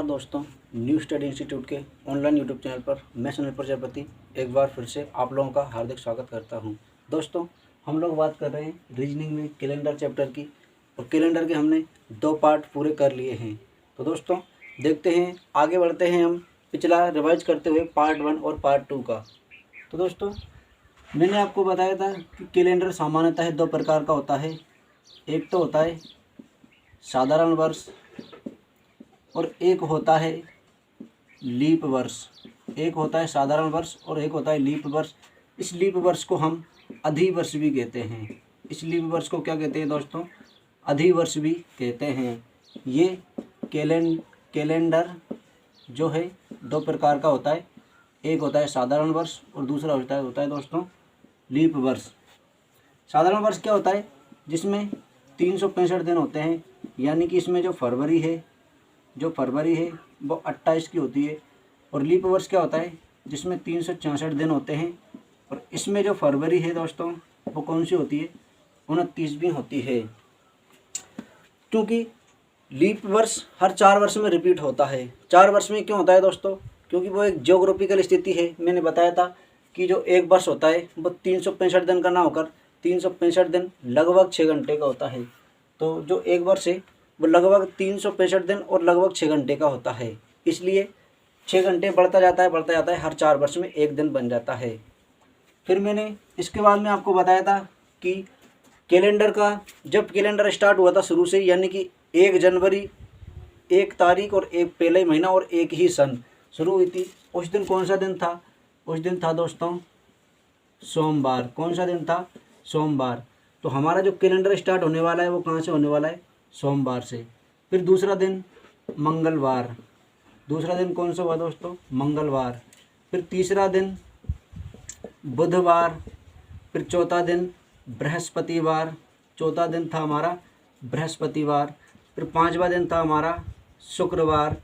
नमस्कार दोस्तों, new study institute के ऑनलाइन यूट्यूब चैनल पर मैं सुनील प्रजापति एक बार फिर से आप लोगों का हार्दिक स्वागत करता हूं। दोस्तों, हम लोग बात कर रहे हैं रीजनिंग में कैलेंडर चैप्टर की, और कैलेंडर के हमने 2 पार्ट पूरे कर लिए हैं। तो दोस्तों देखते हैं, आगे बढ़ते हैं हम पिछला रिवाइज करते हुए पार्ट 1 और पार्ट 2 का। तो दोस्तों मैंने आपको बताया था कि कैलेंडर सामान्यतः 2 प्रकार का होता है। एक तो होता है साधारण वर्ष और एक होता है लीप वर्ष। एक होता है साधारण वर्ष और एक होता है लीप वर्ष। इस लीप वर्ष को हम अधिवर्ष भी कहते हैं। इस लीप वर्ष को क्या कहते हैं दोस्तों? अधिवर्ष भी कहते हैं। ये कैलेंडर जो है 2 प्रकार का होता है। एक होता है साधारण वर्ष और दूसरा होता है दोस्तों लीप वर्ष। साधारण वर्ष क्या होता है? जिसमें 365 दिन होते हैं, यानी कि इसमें जो फरवरी है वो 28 की होती है। और लीप वर्ष क्या होता है? जिसमें 366 दिन होते हैं, और इसमें जो फरवरी है दोस्तों वो कौन सी होती है? 29वीं होती है। क्योंकि लीप वर्ष हर 4 वर्ष में रिपीट होता है। 4 वर्ष में क्यों होता है दोस्तों? क्योंकि वो एक ज्योग्राफिकल स्थिति है। मैंने बताया था कि जो एक वर्ष होता है वो 365 दिन का ना होकर 365 दिन लगभग 6 घंटे का होता है। तो जो एक वर्ष है वो लगभग 365 दिन और लगभग 6 घंटे का होता है। इसलिए 6 घंटे बढ़ता जाता है, हर 4 वर्ष में एक दिन बन जाता है। फिर मैंने इसके बाद में आपको बताया था कि कैलेंडर का जब कैलेंडर स्टार्ट हुआ था शुरू से, यानी कि 1 जनवरी 1 तारीख और एक पहले महीना और एक ही सन शुरू हुई थी। उस दिन कौन सा दिन था? उस दिन था दोस्तों सोमवार। कौन सा दिन था? सोमवार। तो हमारा जो कैलेंडर स्टार्ट होने वाला है वो कहाँ से होने वाला है? सोमवार से। फिर दूसरा दिन मंगलवार। दूसरा दिन कौन सा हुआ दोस्तों? मंगलवार। फिर तीसरा दिन बुधवार। फिर चौथा दिन बृहस्पतिवार। चौथा दिन था हमारा बृहस्पतिवार। फिर 5वां दिन था हमारा शुक्रवार।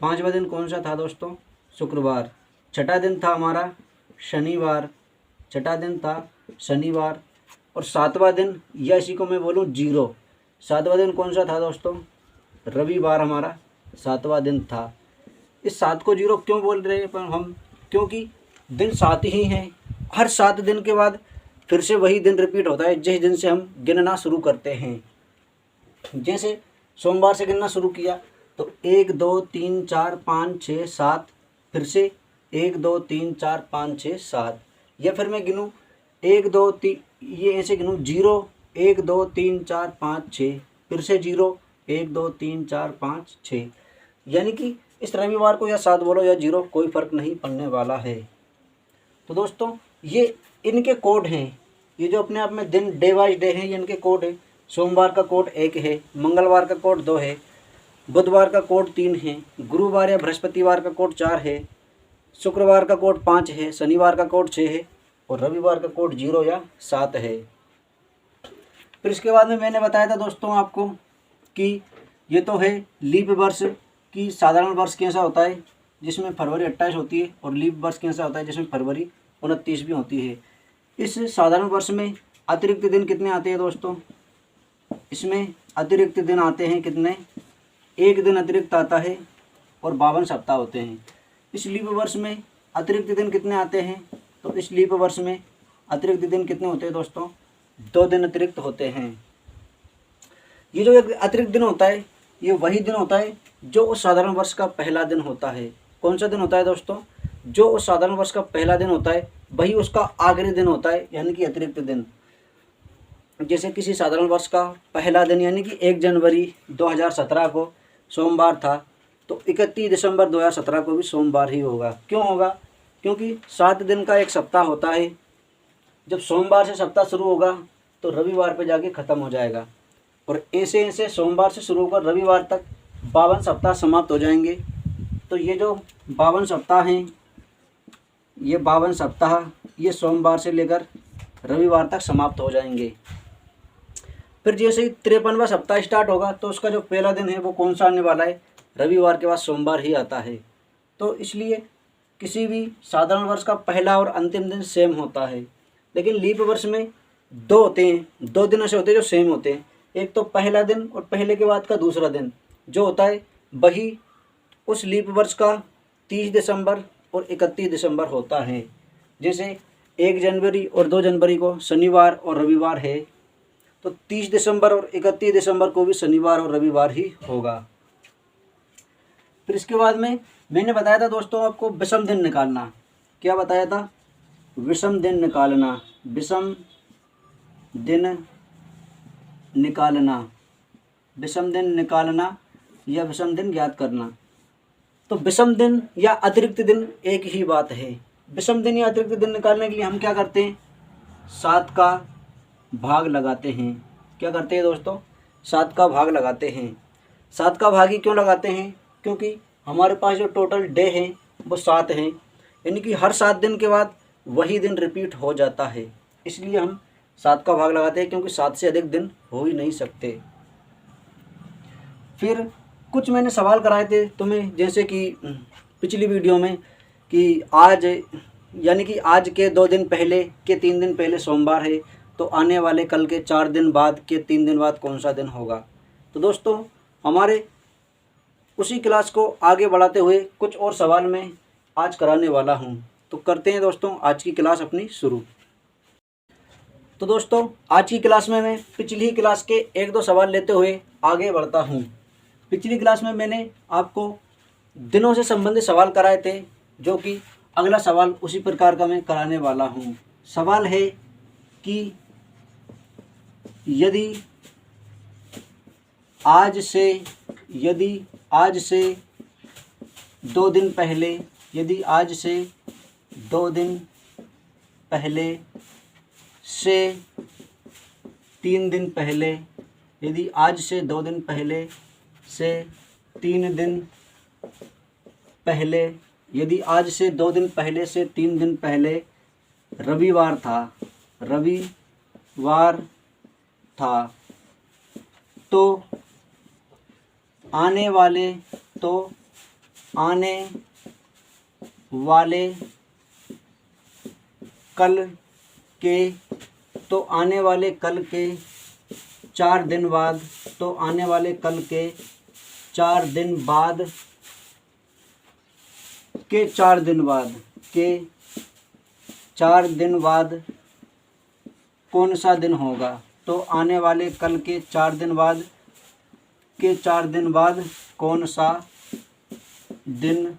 5वां दिन कौन सा था दोस्तों? शुक्रवार। छठा दिन था हमारा शनिवार। छठा दिन था शनिवार। और 7वां दिन, या इसी को मैं बोलूँ 0, 7वां दिन कौन सा था दोस्तों? रविवार हमारा 7वां दिन था। इस 7 को 0 क्यों बोल रहे हैं पर हम? क्योंकि दिन 7 ही हैं। हर 7 दिन के बाद फिर से वही दिन रिपीट होता है जिस दिन से हम गिनना शुरू करते हैं। जैसे सोमवार से गिनना शुरू किया तो 1 2 3 4 5 6 7, फिर से 1 2 3 4 5 6 7, या फिर मैं गिनूँ 1 2 3, ये ऐसे गिनूँ 0 1 2 3 4 5 6, फिर से 0 1 2 3 4 5 6, यानी कि इस रविवार को या 7 बोलो या 0, कोई फ़र्क नहीं पड़ने वाला है। तो दोस्तों ये इनके कोड हैं। ये जो अपने आप में दिन डे वाइज डे हैं, ये इनके कोड है। सोमवार का कोड 1 है, मंगलवार का कोड 2 है, बुधवार का कोड 3 है, गुरुवार या बृहस्पतिवार का कोड 4 है, शुक्रवार का कोड 5 है, शनिवार का कोड 6 है, और रविवार का कोड 0 या 7 है। फिर इसके बाद में मैंने बताया था दोस्तों आपको कि ये तो है लीप वर्ष की। साधारण वर्ष कैसा होता है? जिसमें फरवरी 28 होती है, और लीप वर्ष कैसा होता है? जिसमें फरवरी 29 भी होती है। इस साधारण वर्ष में अतिरिक्त दिन कितने आते हैं दोस्तों? इसमें अतिरिक्त दिन आते हैं कितने? 1 दिन अतिरिक्त आता है और 52 सप्ताह होते हैं। इस लीप वर्ष में अतिरिक्त दिन कितने आते हैं? तो इस लीप वर्ष में अतिरिक्त दिन कितने होते हैं दोस्तों? 2 दिन अतिरिक्त होते हैं। ये जो एक अतिरिक्त दिन होता है, ये वही दिन होता है जो उस साधारण वर्ष का पहला दिन होता है। कौन सा दिन होता है दोस्तों? जो उस साधारण वर्ष का पहला दिन होता है वही उसका आखिरी दिन होता है, यानी कि अतिरिक्त दिन। जैसे किसी साधारण वर्ष का पहला दिन यानी कि 1 जनवरी 2017 को सोमवार था, तो 31 दिसंबर 2017 को भी सोमवार ही होगा। क्यों होगा? क्योंकि 7 दिन का एक सप्ताह होता है। जब सोमवार से सप्ताह शुरू होगा तो रविवार पे जाके ख़त्म हो जाएगा, और ऐसे ऐसे सोमवार से शुरू होकर रविवार तक 52 सप्ताह समाप्त हो जाएंगे। तो ये जो 52 सप्ताह हैं, ये 52 सप्ताह ये सोमवार से लेकर रविवार तक समाप्त हो जाएंगे। फिर जैसे ही 53वां सप्ताह स्टार्ट होगा तो उसका जो पहला दिन है वो कौन सा आने वाला है? रविवार के बाद सोमवार ही आता है। तो इसलिए किसी भी साधारण वर्ष का पहला और अंतिम दिन सेम होता है। लेकिन लीप वर्ष में 2 होते हैं, 2 दिन ऐसे होते हैं जो सेम होते हैं। एक तो पहला दिन और पहले के बाद का दूसरा दिन जो होता है वही उस लीप वर्ष का 30 दिसंबर और 31 दिसंबर होता है। जैसे 1 जनवरी और 2 जनवरी को शनिवार और रविवार है, तो 30 दिसंबर और 31 दिसंबर को भी शनिवार और रविवार ही होगा। फिर इसके बाद में मैंने बताया था दोस्तों आपको विषम दिन निकालना। क्या बताया था? विषम दिन निकालना। विषम दिन निकालना, विषम दिन निकालना या विषम दिन ज्ञात करना। तो विषम दिन या अतिरिक्त दिन एक ही बात है। विषम दिन या अतिरिक्त दिन निकालने के लिए हम क्या करते हैं? 7 का भाग लगाते हैं। क्या करते हैं दोस्तों? 7 का भाग लगाते हैं। 7 का भाग ही क्यों लगाते हैं? क्योंकि हमारे पास जो टोटल डे हैं वो 7 हैं, यानी कि हर 7 दिन के बाद वही दिन रिपीट हो जाता है, इसलिए हम 7 का भाग लगाते हैं, क्योंकि 7 से अधिक दिन हो ही नहीं सकते। फिर कुछ मैंने सवाल कराए थे तुम्हें, जैसे कि पिछली वीडियो में कि आज यानी कि आज के 2 दिन पहले के 3 दिन पहले सोमवार है, तो आने वाले कल के 4 दिन बाद के 3 दिन बाद कौन सा दिन होगा। तो दोस्तों हमारे उसी क्लास को आगे बढ़ाते हुए कुछ और सवाल मैं आज कराने वाला हूं। तो करते हैं दोस्तों आज की क्लास अपनी शुरू। तो दोस्तों आज की क्लास में मैं पिछली क्लास के 1-2 सवाल लेते हुए आगे बढ़ता हूं। पिछली क्लास में मैंने आपको दिनों से संबंधित सवाल कराए थे, जो कि अगला सवाल उसी प्रकार का मैं कराने वाला हूं। सवाल है कि यदि आज से 2 दिन पहले, यदि आज से 2 दिन पहले से 3 दिन पहले, यदि आज से 2 दिन पहले से 3 दिन पहले, यदि आज से 2 दिन पहले से 3 दिन पहले रविवार था, तो आने वाले कल के 4 दिन बाद, तो आने वाले कल के 4 दिन बाद के 4 दिन बाद के 4 दिन बाद कौन सा दिन होगा। तो आने वाले कल के 4 दिन बाद के 4 दिन बाद कौन सा दिन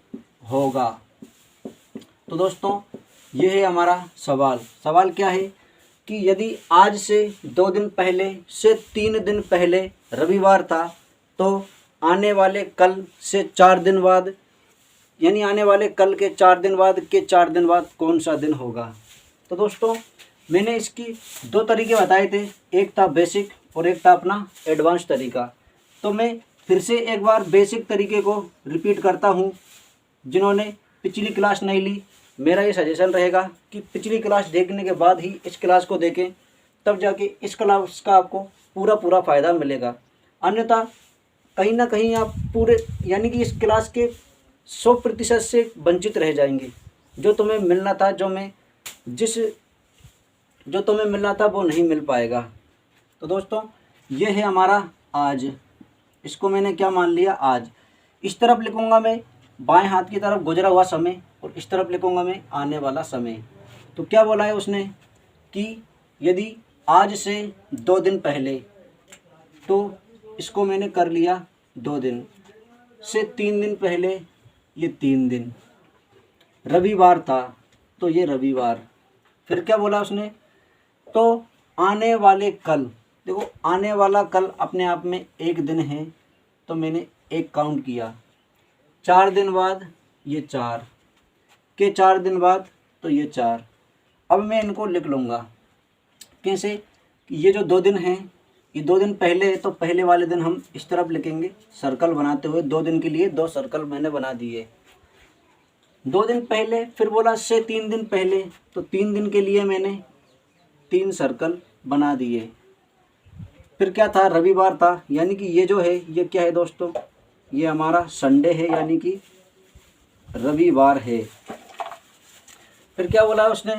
होगा। तो दोस्तों ये है हमारा सवाल। सवाल क्या है कि यदि आज से 2 दिन पहले से 3 दिन पहले रविवार था, तो आने वाले कल से 4 दिन बाद, यानी आने वाले कल के 4 दिन बाद के 4 दिन बाद कौन सा दिन होगा। तो दोस्तों मैंने इसकी 2 तरीके बताए थे, एक था बेसिक और एक था अपना एडवांस तरीका। तो मैं फिर से एक बार बेसिक तरीके को रिपीट करता हूँ। जिन्होंने पिछली क्लास नहीं ली, मेरा ये सजेशन रहेगा कि पिछली क्लास देखने के बाद ही इस क्लास को देखें, तब जाके इस क्लास का आपको पूरा फ़ायदा मिलेगा। अन्यथा कहीं ना कहीं आप पूरे यानी कि इस क्लास के 100% से वंचित रह जाएंगे। जो तुम्हें मिलना था, जो तुम्हें मिलना था वो नहीं मिल पाएगा। तो दोस्तों ये है हमारा आज। इसको मैंने क्या मान लिया? आज। इस तरफ लिखूंगा मैं बाएं हाथ की तरफ गुजरा हुआ समय, और इस तरफ लिखूंगा मैं आने वाला समय। तो क्या बोला है उसने कि यदि आज से 2 दिन पहले, तो इसको मैंने कर लिया 2 दिन, से 3 दिन पहले ये 3 दिन, रविवार था तो ये रविवार। फिर क्या बोला उसने? तो आने वाले कल, देखो आने वाला कल अपने आप में एक दिन है, तो मैंने 1 काउंट किया। 4 दिन बाद ये 4 के 4 दिन बाद तो ये 4। अब मैं इनको लिख लूँगा। कैसे? ये जो 2 दिन हैं, ये 2 दिन पहले है, तो पहले वाले दिन हम इस तरफ लिखेंगे सर्कल बनाते हुए। 2 दिन के लिए 2 सर्कल मैंने बना दिए। 2 दिन पहले, फिर बोला से 3 दिन पहले, तो 3 दिन के लिए मैंने 3 सर्कल बना दिए। फिर क्या था? रविवार था, यानी कि ये जो है ये क्या है दोस्तों? ये हमारा संडे है, यानी कि रविवार है। फिर क्या बोला उसने?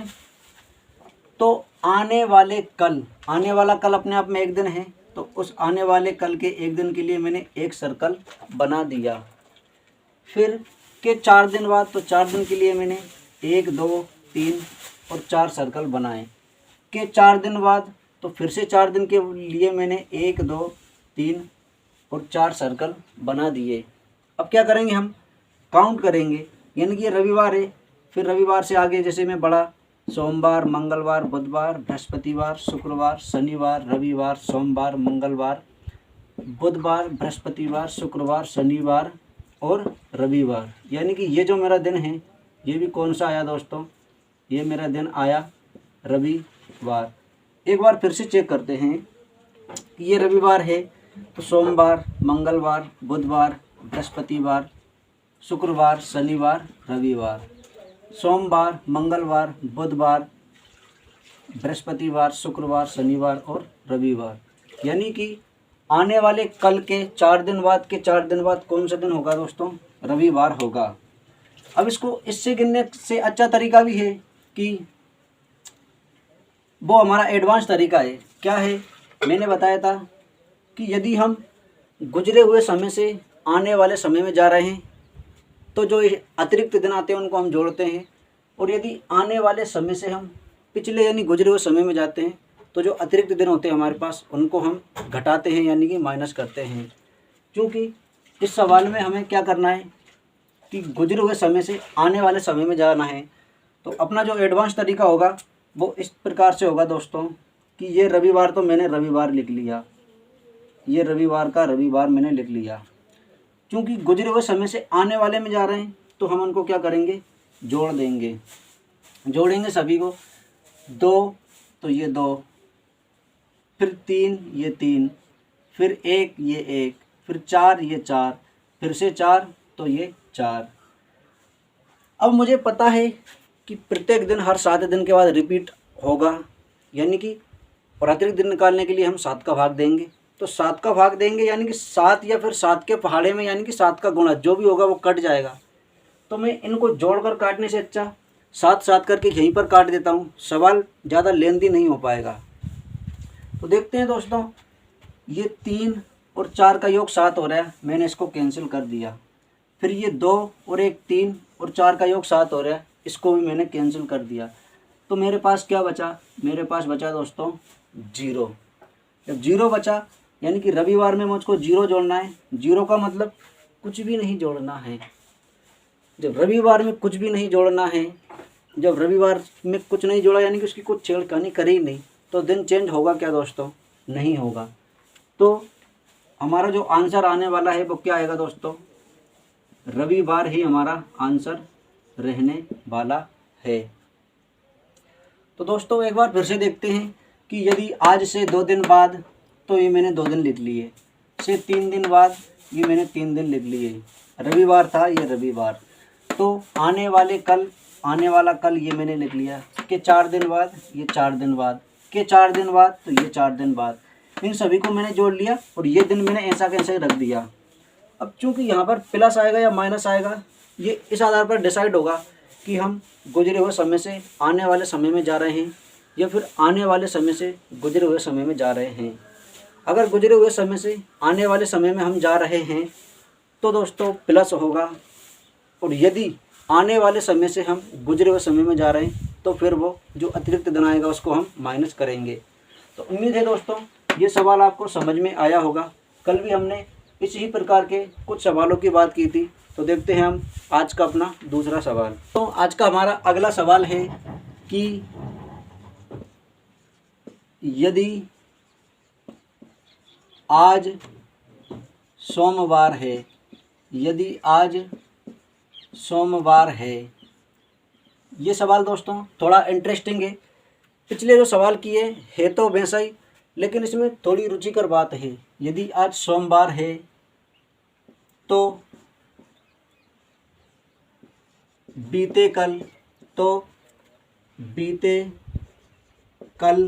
तो आने वाले कल, आने वाला कल अपने आप में एक दिन है, तो उस आने वाले कल के एक दिन के लिए मैंने 1 सर्कल बना दिया। फिर के 4 दिन बाद, तो 4 दिन के लिए मैंने 1 2 3 और 4 सर्कल बनाए। के 4 दिन बाद तो फिर से 4 दिन के लिए मैंने 1 2 3 और 4 सर्कल बना दिए। अब क्या करेंगे, हम काउंट करेंगे, यानी कि ये रविवार है, फिर रविवार से आगे जैसे मैं बढ़ा, सोमवार, मंगलवार, बुधवार, बृहस्पतिवार, शुक्रवार, शनिवार, रविवार, सोमवार, मंगलवार, बुधवार, बृहस्पतिवार, शुक्रवार, शनिवार और रविवार। यानी कि ये जो मेरा दिन है ये भी कौन सा आया दोस्तों, ये मेरा दिन आया रविवार। एक बार फिर से चेक करते हैं कि ये रविवार है, तो सोमवार, मंगलवार, बुधवार, बृहस्पतिवार, शुक्रवार, शनिवार, रविवार, सोमवार, मंगलवार, बुधवार, बृहस्पतिवार, शुक्रवार, शनिवार और रविवार। यानी कि आने वाले कल के 4 दिन बाद के 4 दिन बाद कौन सा दिन होगा दोस्तों, रविवार होगा। अब इसको इससे गिनने से अच्छा तरीका भी है कि वो हमारा एडवांस तरीका है। क्या है, मैंने बताया था कि यदि हम गुजरे हुए समय से आने वाले समय में जा रहे हैं तो जो अतिरिक्त दिन आते हैं उनको हम जोड़ते हैं, और यदि आने वाले समय से हम पिछले यानी गुजरे हुए समय में जाते हैं तो जो अतिरिक्त दिन होते हैं हमारे पास उनको हम घटाते हैं यानी कि माइनस करते हैं। क्योंकि इस सवाल में हमें क्या करना है कि गुजरे हुए समय से आने वाले समय में जाना है, तो अपना जो एडवांस तरीका होगा वो इस प्रकार से होगा दोस्तों कि ये रविवार तो मैंने रविवार लिख लिया, ये रविवार का रविवार मैंने लिख लिया। क्योंकि गुजरे हुए समय से आने वाले में जा रहे हैं तो हम उनको क्या करेंगे, जोड़ देंगे, जोड़ेंगे सभी को। 2 तो ये 2, फिर 3 ये 3, फिर 1 ये 1, फिर 4 ये 4, फिर से 4 तो ये 4। अब मुझे पता है कि प्रत्येक दिन हर 7 दिन के बाद रिपीट होगा, यानी कि और अतिरिक्त दिन निकालने के लिए हम 7 का भाग देंगे, तो 7 का भाग देंगे यानी कि 7 या फिर 7 के पहाड़े में यानी कि 7 का गुणा जो भी होगा वो कट जाएगा। तो मैं इनको जोड़कर काटने से अच्छा 7 7 करके यहीं पर काट देता हूँ, सवाल ज़्यादा लेंथी नहीं हो पाएगा। तो देखते हैं दोस्तों, ये 3 और 4 का योग 7 हो रहा है, मैंने इसको कैंसिल कर दिया। फिर ये 2 और 1 3 और 4 का योग 7 हो रहा है, इसको भी मैंने कैंसिल कर दिया। तो मेरे पास क्या बचा, मेरे पास बचा दोस्तों 0। जब 0 बचा यानी कि रविवार में मुझको 0 जोड़ना है। 0 का मतलब कुछ भी नहीं जोड़ना है। जब रविवार में कुछ भी नहीं जोड़ना है, जब रविवार में कुछ नहीं जोड़ा यानी कि उसकी कुछ छेड़खानी करी नहीं, तो दिन चेंज होगा क्या दोस्तों, नहीं होगा। तो हमारा जो आंसर आने वाला है वो क्या आएगा दोस्तों, रविवार ही हमारा आंसर रहने वाला है। तो दोस्तों एक बार फिर से देखते हैं कि यदि आज से 2 दिन बाद, तो ये मैंने 2 दिन लिख लिए, से 3 दिन बाद ये मैंने 3 दिन लिख लिए, रविवार था ये रविवार। तो आने वाले कल, आने वाला कल ये मैंने लिख लिया, कि 4 दिन बाद ये 4 दिन बाद, के 4 दिन बाद तो ये 4 दिन बाद, इन सभी को मैंने जोड़ लिया और ये दिन मैंने ऐसा कैसे रख दिया। अब चूंकि यहाँ पर प्लस आएगा या माइनस आएगा ये इस आधार पर डिसाइड होगा कि हम गुजरे हुए समय से आने वाले समय में जा रहे हैं या फिर आने वाले समय से गुजरे हुए समय में जा रहे हैं। अगर गुजरे हुए समय से आने वाले समय में हम जा रहे हैं तो दोस्तों प्लस होगा, और यदि आने वाले समय से हम गुजरे हुए समय में जा रहे हैं तो फिर वो जो अतिरिक्त दिन आएगा उसको हम माइनस करेंगे। तो उम्मीद है दोस्तों ये सवाल आपको समझ में आया होगा। कल भी हमने इसी प्रकार के कुछ सवालों की बात की थी। तो देखते हैं हम आज का अपना दूसरा सवाल। तो आज का हमारा अगला सवाल है कि यदि आज सोमवार है, यदि आज सोमवार है, ये सवाल दोस्तों थोड़ा इंटरेस्टिंग है। पिछले जो सवाल किए है तो वैसा ही, लेकिन इसमें थोड़ी रुचिकर बात है। यदि आज सोमवार है तो बीते कल, तो बीते कल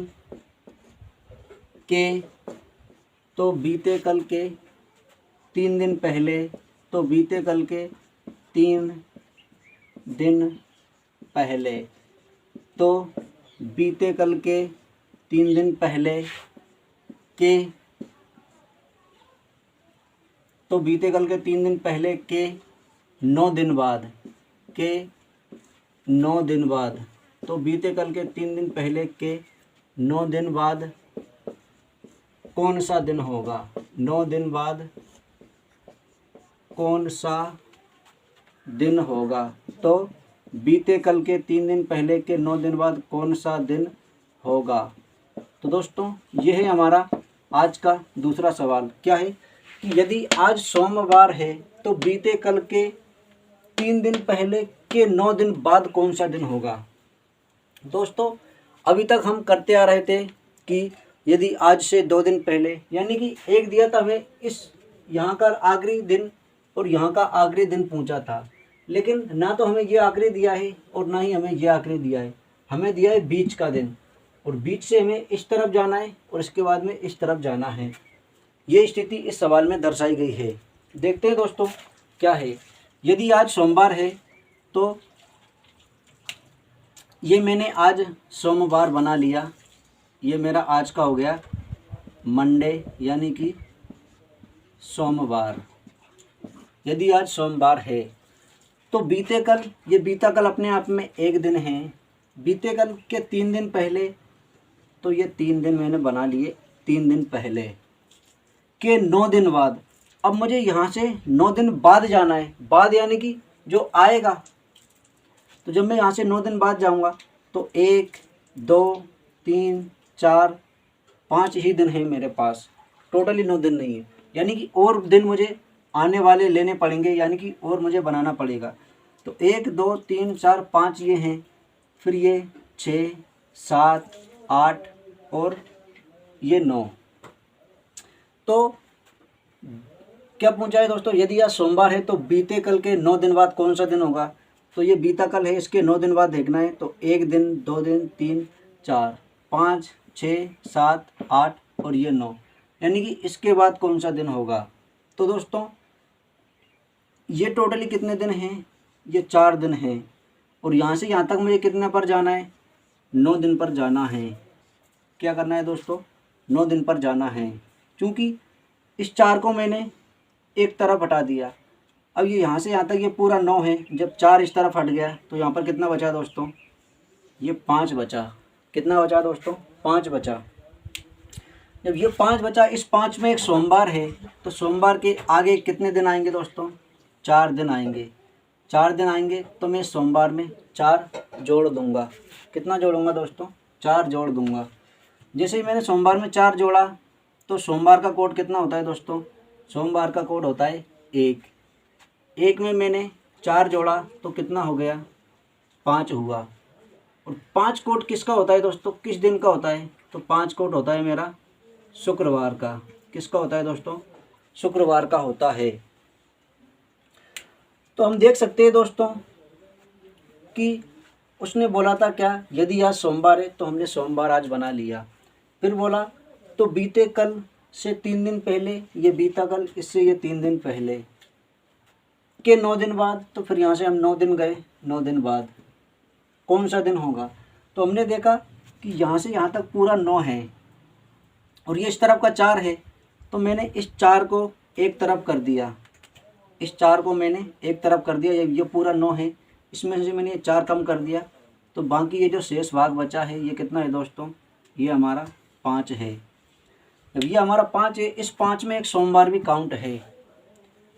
के, तो बीते कल के 3 दिन पहले, तो बीते कल के 3 दिन पहले, तो बीते कल के 3 दिन पहले के, तो बीते कल के 3 दिन पहले के 9 दिन बाद के 9 दिन बाद, तो बीते कल के 3 दिन पहले के 9 दिन बाद कौन सा दिन होगा? 9 दिन बाद कौन सा दिन होगा? तो बीते कल के 3 दिन पहले के 9 दिन बाद कौन सा दिन होगा? तो दोस्तों ये है हमारा आज का दूसरा सवाल। क्या है कि यदि आज सोमवार है तो बीते कल के 3 दिन पहले के 9 दिन बाद कौन सा दिन होगा? दोस्तों अभी तक हम करते आ रहे थे कि यदि आज से 2 दिन पहले, यानी कि एक दिया था हमें इस यहाँ का आखिरी दिन और यहाँ का आखिरी दिन पूछा था, लेकिन ना तो हमें ये आखिरी दिया है और ना ही हमें ये आखिरी दिया है। हमें दिया है बीच का दिन, और बीच से हमें इस तरफ जाना है और इसके बाद में इस तरफ जाना है। ये स्थिति इस सवाल में दर्शाई गई है। देखते हैं दोस्तों क्या है। यदि आज सोमवार है तो ये मैंने आज सोमवार बना लिया, ये मेरा आज का हो गया मंडे, यानी कि सोमवार। यदि आज सोमवार है तो बीते कल, ये बीता कल अपने आप में एक दिन है। बीते कल के 3 दिन पहले, तो ये 3 दिन मैंने बना लिए। 3 दिन पहले के 9 दिन बाद, अब मुझे यहाँ से 9 दिन बाद जाना है। बाद यानी कि जो आएगा, तो जब मैं यहाँ से 9 दिन बाद जाऊँगा तो 1 2 3 4 5 ही दिन है मेरे पास, टोटली 9 दिन नहीं है। यानी कि और दिन मुझे आने वाले लेने पड़ेंगे, यानी कि और मुझे बनाना पड़ेगा। तो 1 2 3 4 5 ये हैं, फिर ये 6 7 8 और ये 9। तो क्या पूछा है दोस्तों? यदि आज सोमवार है तो बीते कल के 9 दिन बाद कौन सा दिन होगा? तो ये बीता कल है, इसके 9 दिन बाद देखना है। तो 1 दिन 2 दिन 3 4 5 6 7 8 और ये 9, यानी कि इसके बाद कौन सा दिन होगा? तो दोस्तों ये टोटली कितने दिन हैं? ये 4 दिन हैं, और यहाँ से यहाँ तक मुझे कितने पर जाना है? 9 दिन पर जाना है। क्या करना है दोस्तों? 9 दिन पर जाना है, क्योंकि इस 4 को मैंने एक तरफ हटा दिया। अब ये यहाँ से यहाँ तक ये पूरा 9 है। जब 4 इस तरफ हट गया तो यहाँ पर कितना बचा दोस्तों? ये 5 बचा। कितना बचा दोस्तों? 5 बचा। जब ये 5 बचा, इस 5 में एक सोमवार है, तो सोमवार के आगे कितने दिन आएंगे दोस्तों? 4 दिन आएंगे। 4 दिन आएंगे तो मैं सोमवार में 4 जोड़ दूंगा। कितना जोड़ूंगा दोस्तों? 4 जोड़ दूंगा। जैसे ही मैंने सोमवार में 4 जोड़ा, तो सोमवार का कोड कितना होता है दोस्तों? सोमवार का कोड होता है 1। 1 में मैंने 4 जोड़ा तो कितना हो गया? 5 हुआ। और 5 कोड किसका होता है दोस्तों? किस दिन का होता है? तो 5 कोड होता है मेरा शुक्रवार का। किसका होता है दोस्तों? शुक्रवार का होता है। तो हम देख सकते हैं दोस्तों कि उसने बोला था क्या? यदि आज सोमवार है, तो हमने सोमवार आज बना लिया। फिर बोला तो बीते कल से 3 दिन पहले, ये बीता कल, इससे ये 3 दिन पहले के 9 दिन बाद, तो फिर यहाँ से हम 9 दिन गए। 9 दिन बाद कौन सा दिन होगा? तो हमने देखा कि यहाँ से यहाँ तक पूरा 9 है, और ये इस तरफ का 4 है, तो मैंने इस 4 को एक तरफ कर दिया। इस 4 को मैंने एक तरफ कर दिया। ये पूरा 9 है, इसमें से मैंने ये 4 कम कर दिया, तो बाकी ये जो शेष भाग बचा है, ये कितना है दोस्तों? ये हमारा 5 है। जब ये हमारा 5 है, इस 5 में एक सोमवार भी काउंट है।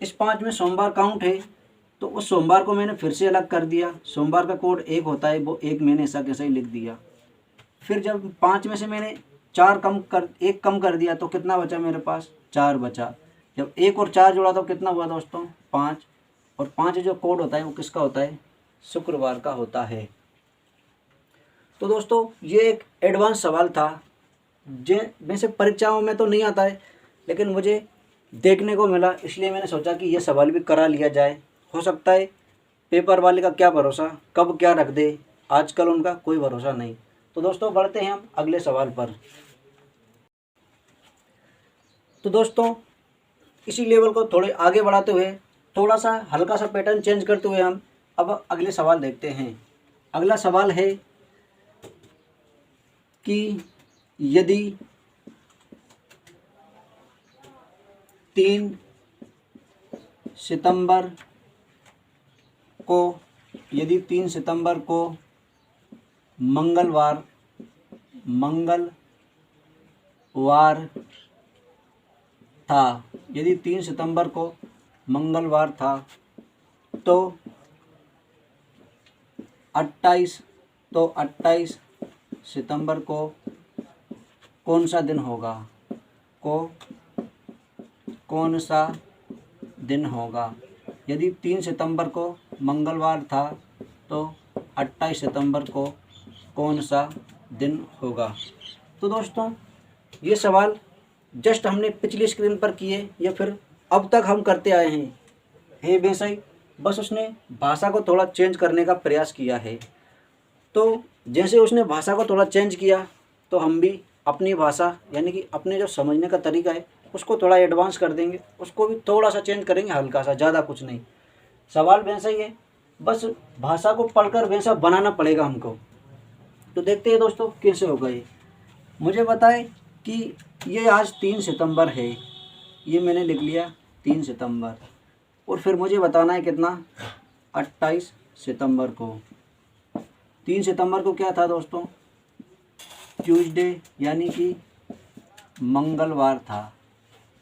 इस 5 में सोमवार काउंट है, तो उस सोमवार को मैंने फिर से अलग कर दिया। सोमवार का कोड 1 होता है, वो 1 मैंने ऐसा कैसे ही लिख दिया। फिर जब 5 में से मैंने 1 कम कर दिया, तो कितना बचा मेरे पास? 4 बचा। जब 1 और 4 जोड़ा तो कितना हुआ दोस्तों? 5। और 5 जो कोड होता है वो किसका होता है? शुक्रवार का होता है। तो दोस्तों ये एक एडवांस सवाल था, जो वैसे परीक्षाओं में तो नहीं आता है, लेकिन मुझे देखने को मिला, इसलिए मैंने सोचा कि ये सवाल भी करा लिया जाए। हो सकता है पेपर वाले का क्या भरोसा, कब क्या रख दे, आजकल उनका कोई भरोसा नहीं। तो दोस्तों बढ़ते हैं हम अगले सवाल पर। तो दोस्तों इसी लेवल को थोड़े आगे बढ़ाते हुए, थोड़ा सा हल्का सा पैटर्न चेंज करते हुए हम अब अगले सवाल देखते हैं। अगला सवाल है कि यदि 3 सितंबर को यदि 3 सितंबर को मंगलवार था, यदि 3 सितंबर को मंगलवार था तो 28 सितंबर को कौन सा दिन होगा, कौन सा दिन होगा। यदि 3 सितंबर को मंगलवार था तो 28 सितंबर को कौन सा दिन होगा। तो दोस्तों ये सवाल जस्ट हमने पिछली स्क्रीन पर किए या फिर अब तक हम करते आए हैं, हे वैसा ही, बस उसने भाषा को थोड़ा चेंज करने का प्रयास किया है। तो जैसे उसने भाषा को थोड़ा चेंज किया तो हम भी अपनी भाषा यानी कि अपने जो समझने का तरीका है उसको थोड़ा एडवांस कर देंगे, उसको भी थोड़ा सा चेंज करेंगे, हल्का सा, ज़्यादा कुछ नहीं। सवाल वैसा ही है, बस भाषा को पढ़कर वैसा बनाना पड़ेगा हमको। तो देखते हैं दोस्तों कैसे होगा ये। मुझे बताएं कि ये आज 3 सितंबर है, ये मैंने लिख लिया 3 सितंबर, और फिर मुझे बताना है कितना, 28 सितंबर को। 3 सितंबर को क्या था दोस्तों, ट्यूसडे यानी कि मंगलवार था,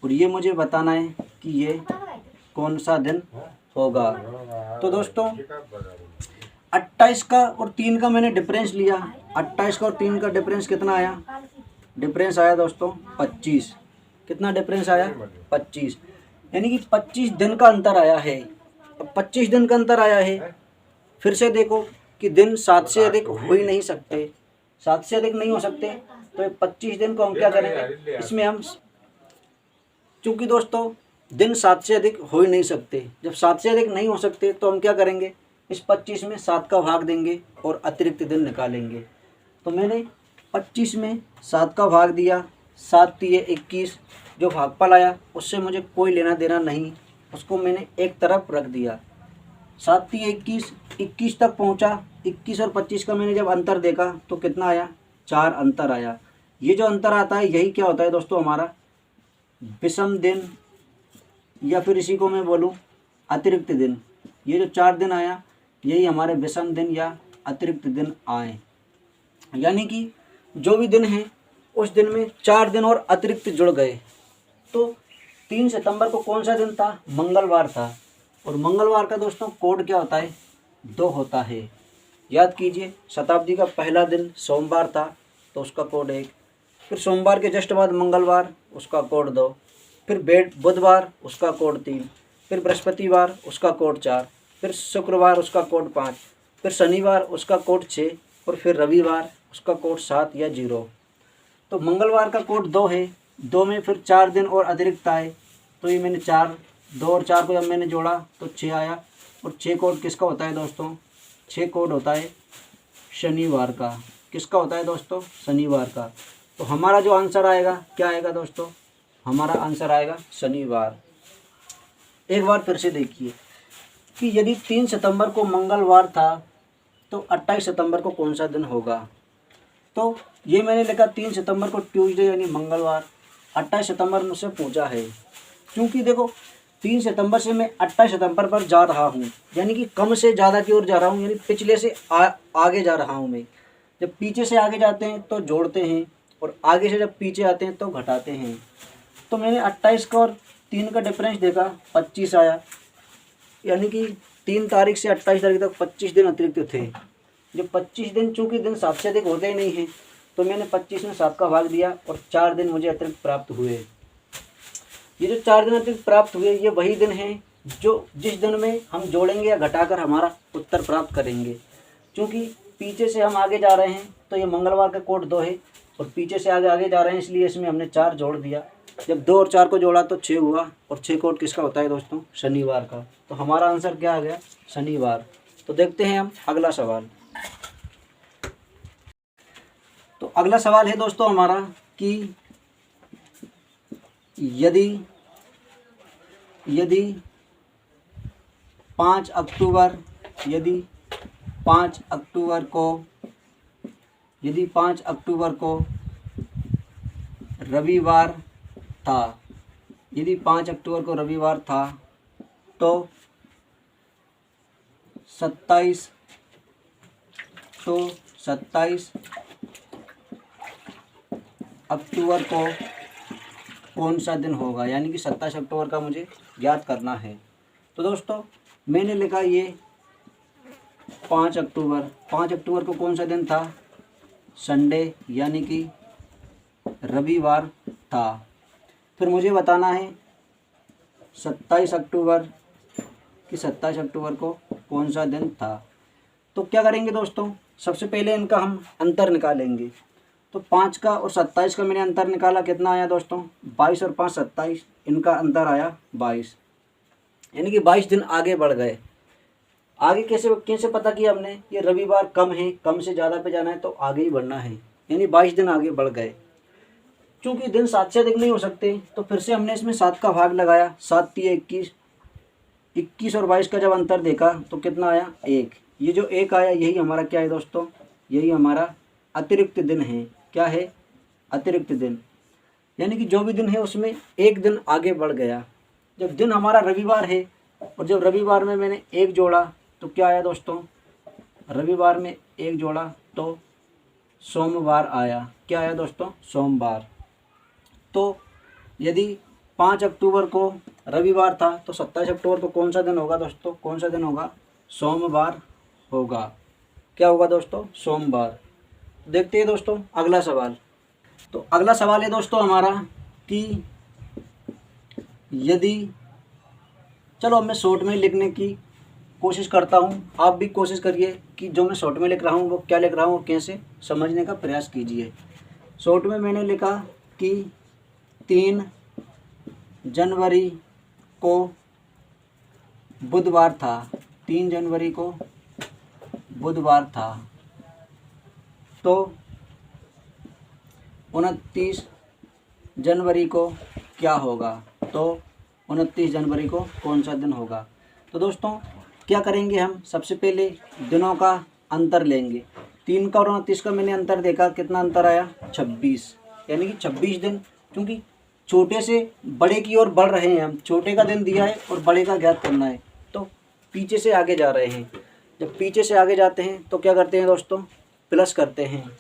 और ये मुझे बताना है कि ये कौन सा दिन होगा। तो दोस्तों 28 का और 3 का मैंने डिफरेंस लिया, 28 का और 3 का डिफरेंस कितना आया, डिफरेंस आया दोस्तों 25। कितना डिफरेंस आया, 25, यानी कि 25 दिन का अंतर आया है। अब 25 दिन का अंतर आया है, फिर से देखो कि दिन 7 से अधिक हो ही नहीं सकते, 7 से अधिक नहीं हो सकते, तो 25 दिन को हम क्या करेंगे, इसमें हम, चूँकि दोस्तों दिन 7 से अधिक हो ही नहीं सकते, जब 7 से अधिक नहीं हो सकते तो हम क्या करेंगे, इस 25 में 7 का भाग देंगे और अतिरिक्त दिन निकालेंगे। तो मैंने 25 में 7 का भाग दिया, 7 तिये 21, जो भागफल आया उससे मुझे कोई लेना देना नहीं, उसको मैंने एक तरफ रख दिया। 7 तिये 21, 21 तक पहुंचा, 21 और 25 का मैंने जब अंतर देखा तो कितना आया, 4 अंतर आया। ये जो अंतर आता है यही क्या होता है दोस्तों, हमारा विषम दिन, या फिर इसी को मैं बोलूँ अतिरिक्त दिन। ये जो 4 दिन आया यही हमारे विषम दिन या अतिरिक्त दिन आए, यानी कि जो भी दिन है उस दिन में 4 दिन और अतिरिक्त जुड़ गए। तो 3 सितंबर को कौन सा दिन था, मंगलवार था, और मंगलवार का दोस्तों कोड क्या होता है, 2 होता है। याद कीजिए, शताब्दी का पहला दिन सोमवार था तो उसका कोड 1, फिर सोमवार के जस्ट बाद मंगलवार, उसका कोड 2, फिर बुधवार उसका कोड 3, फिर बृहस्पतिवार उसका कोड 4, फिर शुक्रवार उसका कोड 5, फिर शनिवार उसका कोड 6, और फिर रविवार उसका कोड 7 या 0। तो मंगलवार का कोड 2 है, 2 में फिर 4 दिन और अतिरिक्त आए, तो ये मैंने 2 और 4 को जब मैंने जोड़ा तो 6 आया। और 6 कोड किसका होता है दोस्तों, 6 कोड होता है शनिवार का। किसका होता है दोस्तों, शनिवार का। तो हमारा जो आंसर आएगा क्या आएगा दोस्तों, हमारा आंसर आएगा शनिवार। एक बार फिर से देखिए कि यदि 3 सितंबर को मंगलवार था तो 28 सितंबर को कौन सा दिन होगा। तो ये मैंने लिखा 3 सितंबर को ट्यूसडे यानी मंगलवार, 28 सितंबर मुझसे पूछा है। क्योंकि देखो 3 सितंबर से मैं 28 सितंबर पर जा रहा हूँ, यानी कि कम से ज़्यादा की ओर जा रहा हूँ, यानी पिछले से आगे जा रहा हूँ मैं। जब पीछे से आगे जाते हैं तो जोड़ते हैं, और आगे से जब पीछे आते हैं तो घटाते हैं। तो मैंने 28 का और 3 का डिफरेंस देखा, 25 आया, यानी कि 3 तारीख से 28 तारीख तक 25 दिन अतिरिक्त थे। जब 25 दिन, चूँकि दिन 7 से अधिक होते ही नहीं हैं, तो मैंने 25 में 7 का भाग दिया और 4 दिन मुझे अतिरिक्त प्राप्त हुए। ये जो 4 दिन अतिरिक्त प्राप्त हुए ये वही दिन हैं जो जिस दिन में हम जोड़ेंगे या घटाकर हमारा उत्तर प्राप्त करेंगे। क्योंकि पीछे से हम आगे जा रहे हैं तो ये मंगलवार का कोड 2 है, और पीछे से आगे जा रहे हैं इसलिए इसमें हमने 4 जोड़ दिया। जब 2 और 4 को जोड़ा तो 6 हुआ, और 6 कोड किसका होता है दोस्तों, शनिवार का। तो हमारा आंसर क्या आ गया, शनिवार। तो देखते हैं हम अगला सवाल। तो अगला सवाल है दोस्तों हमारा कि यदि 5 अक्टूबर को रविवार था, यदि 5 अक्टूबर को रविवार था तो 27, तो 27 अक्टूबर को कौन सा दिन होगा, यानी कि 27 अक्टूबर का मुझे याद करना है। तो दोस्तों मैंने लिखा ये 5 अक्टूबर। 5 अक्टूबर को कौन सा दिन था? संडे, यानी कि रविवार था। फिर मुझे बताना है 27 अक्टूबर कि 27 अक्टूबर को कौन सा दिन था। तो क्या करेंगे दोस्तों, सबसे पहले इनका हम अंतर निकालेंगे। तो 5 का और 27 का मैंने अंतर निकाला, कितना आया दोस्तों? 22 और 5 27, इनका अंतर आया 22, यानी कि 22 दिन आगे बढ़ गए। आगे कैसे कैसे पता किया हमने? ये रविवार कम है, कम से ज़्यादा पे जाना है तो आगे ही बढ़ना है, यानी 22 दिन आगे बढ़ गए। चूँकि दिन 7 से अधिक नहीं हो सकते तो फिर से हमने इसमें 7 का भाग लगाया। 7 तिया 21, 21 और 22 का जब अंतर देखा तो कितना आया? 1। ये जो 1 आया यही हमारा क्या है दोस्तों? यही हमारा अतिरिक्त दिन है। क्या है? अतिरिक्त दिन, यानी कि जो भी दिन है उसमें एक दिन आगे बढ़ गया। जब दिन हमारा रविवार है और जब रविवार में मैंने 1 जोड़ा तो क्या आया दोस्तों? रविवार में 1 जोड़ा तो सोमवार आया। क्या आया दोस्तों? सोमवार। तो यदि 5 अक्टूबर को रविवार था तो 27 अक्टूबर को कौन सा दिन होगा दोस्तों? कौन सा दिन होगा? सोमवार होगा। क्या होगा दोस्तों? सोमवार। देखते हैं दोस्तों अगला सवाल। तो अगला सवाल है दोस्तों हमारा कि यदि, चलो अब मैं शॉर्ट में लिखने की कोशिश करता हूँ, आप भी कोशिश करिए कि जो मैं शॉर्ट में लिख रहा हूँ वो क्या लिख रहा हूँ कैसे समझने का प्रयास कीजिए। शॉर्ट में मैंने लिखा कि 3 जनवरी को बुधवार था। 3 जनवरी को बुधवार था, तो 29 जनवरी को क्या होगा? तो 29 जनवरी को कौन सा दिन होगा? तो दोस्तों क्या करेंगे हम? सबसे पहले दिनों का अंतर लेंगे। 3 का और 29 का मैंने अंतर देखा, कितना अंतर आया? 26, यानी कि 26 दिन। क्योंकि छोटे से बड़े की ओर बढ़ रहे हैं हम, छोटे का दिन दिया है और बड़े का ज्ञात करना है, तो पीछे से आगे जा रहे हैं। जब पीछे से आगे जाते हैं तो क्या करते हैं दोस्तों? प्लस करते हैं।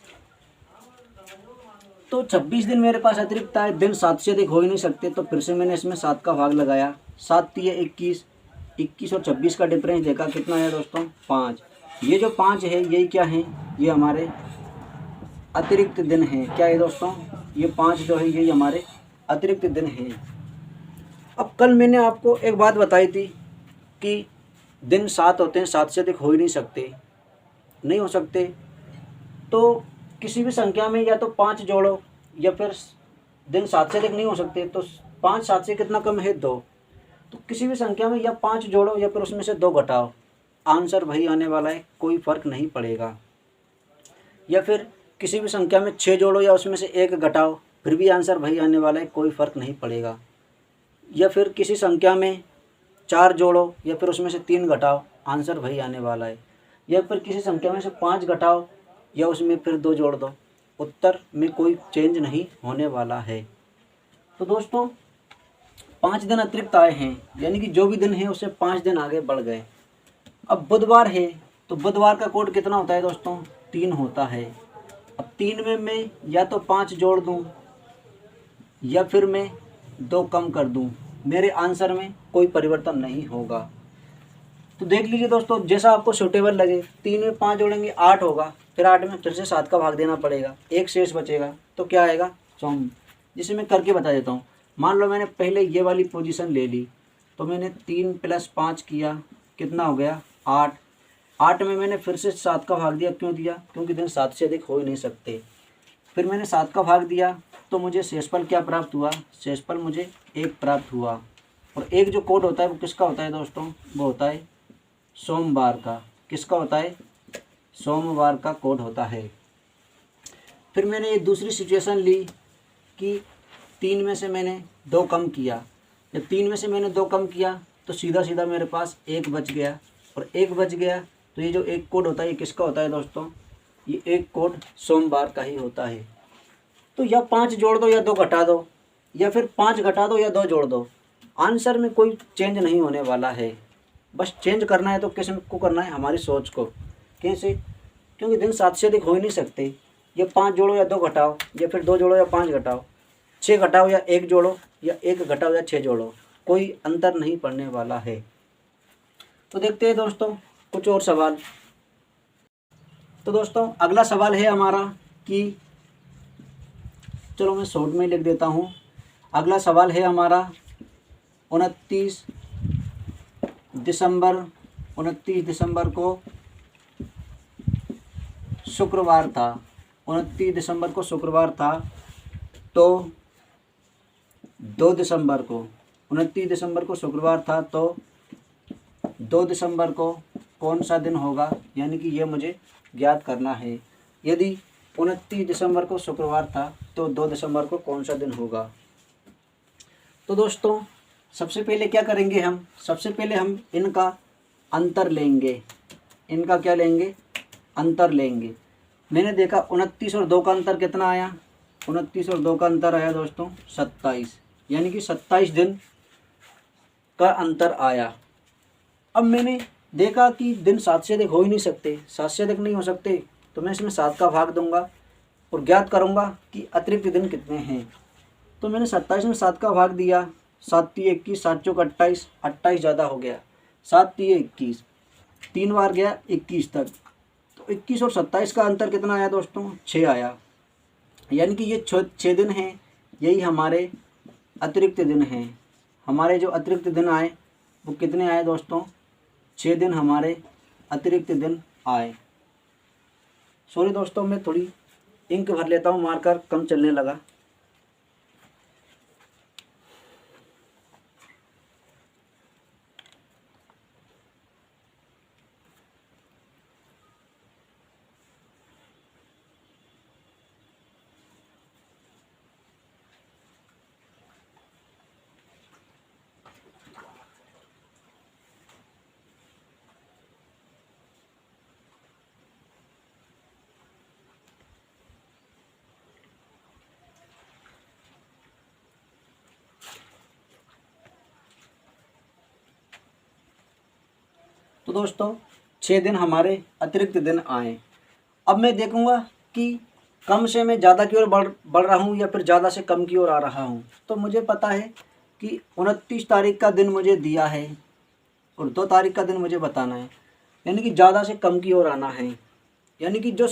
तो 26 दिन मेरे पास अतिरिक्त आए, दिन 7 से अधिक हो ही नहीं सकते, तो फिर से मैंने इसमें 7 का भाग लगाया। 7 तिया 21, 21 और 26 का डिफरेंस देखा, कितना है दोस्तों? 5। ये जो 5 है यही क्या है? ये हमारे अतिरिक्त दिन हैं। क्या है दोस्तों? ये 5 जो है यही हमारे अतिरिक्त दिन हैं। अब कल मैंने आपको एक बात बताई थी कि दिन 7 होते हैं, 7 से अधिक हो ही नहीं सकते, नहीं हो सकते। तो किसी भी संख्या में या तो 5 जोड़ो या फिर दिन 7 से अधिक नहीं हो सकते, तो 5 7 से कितना कम है? 2। तो किसी भी संख्या में या 5 जोड़ो या फिर उसमें से 2 घटाओ, आंसर वही आने वाला है, कोई फ़र्क नहीं पड़ेगा। या फिर किसी भी संख्या में 6 जोड़ो या उसमें से 1 घटाओ, फिर भी आंसर वही आने वाला है, कोई फ़र्क नहीं पड़ेगा। या फिर किसी संख्या में 4 जोड़ो या फिर उसमें से 3 घटाओ, आंसर वही आने वाला है। या फिर किसी संख्या में से 5 घटाओ या उसमें फिर 2 जोड़ दो, उत्तर में कोई चेंज नहीं होने वाला है। तो दोस्तों 5 दिन अतिरिक्त आए हैं, यानी कि जो भी दिन है उससे 5 दिन आगे बढ़ गए। अब बुधवार है तो बुधवार का कोड कितना होता है दोस्तों? 3 होता है। अब 3 में मैं या तो 5 जोड़ दूं या फिर मैं 2 कम कर दूं, मेरे आंसर में कोई परिवर्तन नहीं होगा। तो देख लीजिए दोस्तों, जैसा आपको सूटेबल लगे। 3 में 5 जोड़ेंगे 8 होगा, फिर 8 में फिर से 7 का भाग देना पड़ेगा, 1 शेष बचेगा, तो क्या आएगा? सोम। जिसे मैं करके बता देता हूँ। मान लो मैंने पहले ये वाली पोजीशन ले ली, तो मैंने 3 + 5 किया, कितना हो गया? 8। 8 में मैंने फिर से 7 का भाग दिया, क्यों दिया? क्योंकि दिन 7 से अधिक हो ही नहीं सकते। फिर मैंने 7 का भाग दिया तो मुझे शेषफल क्या प्राप्त हुआ? शेषफल मुझे 1 प्राप्त हुआ। और 1 जो कोड होता है वो किसका होता है दोस्तों? वो होता है सोमवार का। किसका होता है? सोमवार का कोड होता है। फिर मैंने ये दूसरी सिचुएशन ली कि 3 में से मैंने 2 कम किया। जब 3 में से मैंने 2 कम किया तो सीधा सीधा मेरे पास 1 बच गया, और 1 बच गया तो ये जो 1 कोड होता है ये किसका होता है दोस्तों? ये 1 कोड सोमवार का ही होता है। तो या 5 जोड़ दो या 2 घटा दो, या फिर 5 घटा दो या 2 जोड़ दो, आंसर में कोई चेंज नहीं होने वाला है। बस चेंज करना है तो किस को करना है, हमारी सोच को। कैसे? क्योंकि दिन 7 से अधिक हो ही नहीं सकते। ये 5 जोड़ो या 2 घटाओ, या फिर 2 जोड़ो या 5 घटाओ, 6 घटाओ या 1 जोड़ो, या 1 घटाओ या 6 जोड़ो, कोई अंतर नहीं पड़ने वाला है। तो देखते हैं दोस्तों कुछ और सवाल। तो दोस्तों अगला सवाल है हमारा कि, चलो मैं शॉर्ट में लिख देता हूँ। अगला सवाल है हमारा 29 दिसंबर को शुक्रवार था। 29 दिसंबर को शुक्रवार था, तो 2 दिसंबर को, 29 दिसंबर को शुक्रवार था तो 2 दिसंबर को कौन सा दिन होगा, यानी कि ये मुझे ज्ञात करना है। यदि 29 दिसंबर को शुक्रवार था तो 2 दिसंबर को कौन सा दिन होगा। तो दोस्तों सबसे पहले क्या करेंगे हम, सबसे पहले हम इनका अंतर लेंगे। इनका क्या लेंगे? अंतर लेंगे। मैंने देखा 29 और 2 का अंतर कितना आया, 29 और 2 का अंतर आया दोस्तों 27, यानी कि 27 दिन का अंतर आया। अब मैंने देखा कि दिन 7 से अधिक हो ही नहीं सकते, 7 से अधिक नहीं हो सकते, तो मैं इसमें 7 का भाग दूंगा और ज्ञात करूंगा कि अतिरिक्त दिन कितने हैं। तो मैंने 27 में 7 का भाग दिया, 7 3 21, 7 चौक 28, 28 ज़्यादा हो गया, 7 3 21, 3 बार गया 21 तक। तो 21 और 27 का अंतर कितना आया दोस्तों? 6 आया, यानी कि ये 6 दिन हैं, यही हमारे अतिरिक्त दिन हैं। हमारे जो अतिरिक्त दिन आए वो कितने आए दोस्तों? 6 दिन हमारे अतिरिक्त दिन आए। सॉरी दोस्तों, मैं थोड़ी इंक भर लेता हूँ, मार्कर कम चलने लगा। तो दोस्तों 6 दिन हमारे अतिरिक्त दिन आए। अब मैं देखूंगा कि कम से मैं ज़्यादा की ओर बढ़ रहा हूँ या फिर ज़्यादा से कम की ओर आ रहा हूँ। तो मुझे पता है कि 29 तारीख का दिन मुझे दिया है और 2 तारीख का दिन मुझे बताना है, यानी कि ज़्यादा से कम की ओर आना है। यानी कि जो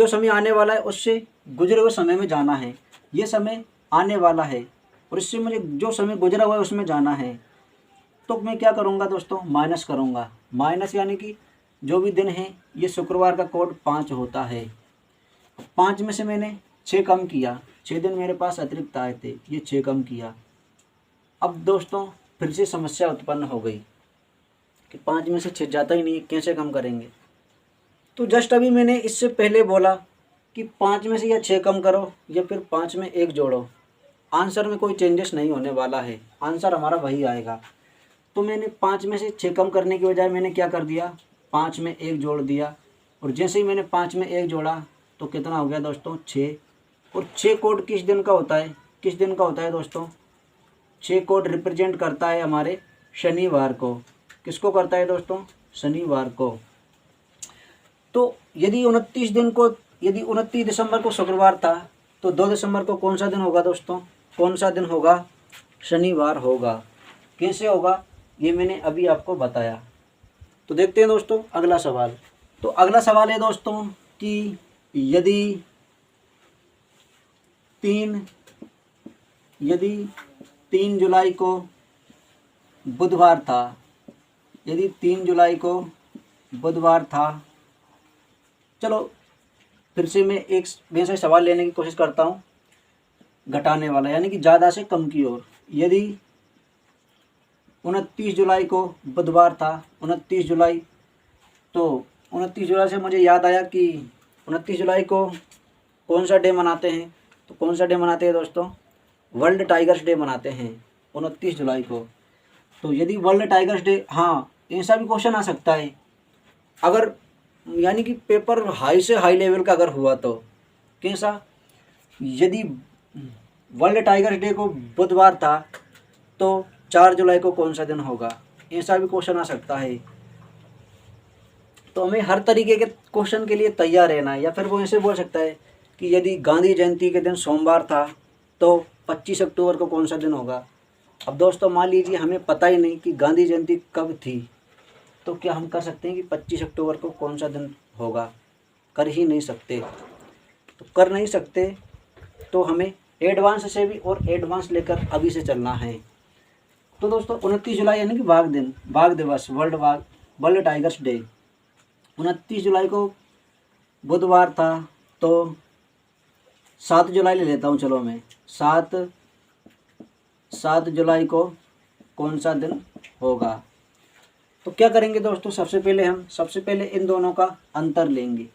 समय आने वाला है उससे गुजरे हुए समय में जाना है। ये समय आने वाला है और इससे मुझे जो समय गुजरा हुआ है उसमें जाना है। तो मैं क्या करूँगा दोस्तों? माइनस करूँगा। माइनस यानी कि जो भी दिन है, ये शुक्रवार का कोड 5 होता है। 5 में से मैंने 6 कम किया, 6 दिन मेरे पास अतिरिक्त आए थे, ये 6 कम किया। अब दोस्तों फिर से समस्या उत्पन्न हो गई कि 5 में से 6 जाता ही नहीं, कैसे कम करेंगे। तो जस्ट अभी मैंने इससे पहले बोला कि 5 में से या 6 कम करो या फिर 5 में 1 जोड़ो, आंसर में कोई चेंजेस नहीं होने वाला है, आंसर हमारा वही आएगा। तो मैंने 5 में से 6 कम करने की बजाय मैंने क्या कर दिया, 5 में 1 जोड़ दिया। और जैसे ही मैंने 5 में 1 जोड़ा तो कितना हो गया दोस्तों? 6। और 6 कोड किस दिन का होता है? किस दिन का होता है दोस्तों? 6 कोड रिप्रेजेंट करता है हमारे शनिवार को। किसको करता है दोस्तों? शनिवार को। तो यदि 29 दिसंबर को शुक्रवार था तो 2 दिसंबर को कौन सा दिन होगा दोस्तों? कौन सा दिन होगा? शनिवार होगा। कैसे होगा ये मैंने अभी आपको बताया। तो देखते हैं दोस्तों अगला सवाल। तो अगला सवाल है दोस्तों कि यदि 3 जुलाई को बुधवार था, यदि 3 जुलाई को बुधवार था, चलो फिर से मैं एक वैसे सवाल लेने की कोशिश करता हूँ, घटाने वाला, यानी कि ज़्यादा से कम की ओर। यदि 29 जुलाई को बुधवार था, 29 जुलाई, तो 29 जुलाई से मुझे याद आया कि 29 जुलाई को कौन सा डे मनाते हैं? तो कौन सा डे मनाते हैं दोस्तों? वर्ल्ड टाइगर्स डे मनाते हैं 29 जुलाई को। तो यदि वर्ल्ड टाइगर्स डे, हाँ ऐसा भी क्वेश्चन आ सकता है अगर, यानी कि पेपर हाई से हाई लेवल का अगर हुआ तो कैसा, यदि वर्ल्ड टाइगर्स डे को बुधवार था तो 4 जुलाई को कौन सा दिन होगा, ऐसा भी क्वेश्चन आ सकता है। तो हमें हर तरीके के क्वेश्चन के लिए तैयार रहना है। या फिर वो ऐसे बोल सकता है कि यदि गांधी जयंती के दिन सोमवार था तो 25 अक्टूबर को कौन सा दिन होगा। अब दोस्तों मान लीजिए हमें पता ही नहीं कि गांधी जयंती कब थी, तो क्या हम कर सकते हैं कि 25 अक्टूबर को कौन सा दिन होगा? कर ही नहीं सकते। तो कर नहीं सकते तो हमें एडवांस से भी और एडवांस लेकर अभी से चलना है। तो दोस्तों 29 जुलाई यानी कि बाघ दिन, बाघ दिवस, वर्ल्ड टाइगर्स डे 29 जुलाई को बुधवार था। तो 7 जुलाई ले लेता हूँ, चलो मैं 7 जुलाई को कौन सा दिन होगा। तो क्या करेंगे दोस्तों, सबसे पहले इन दोनों का अंतर लेंगे।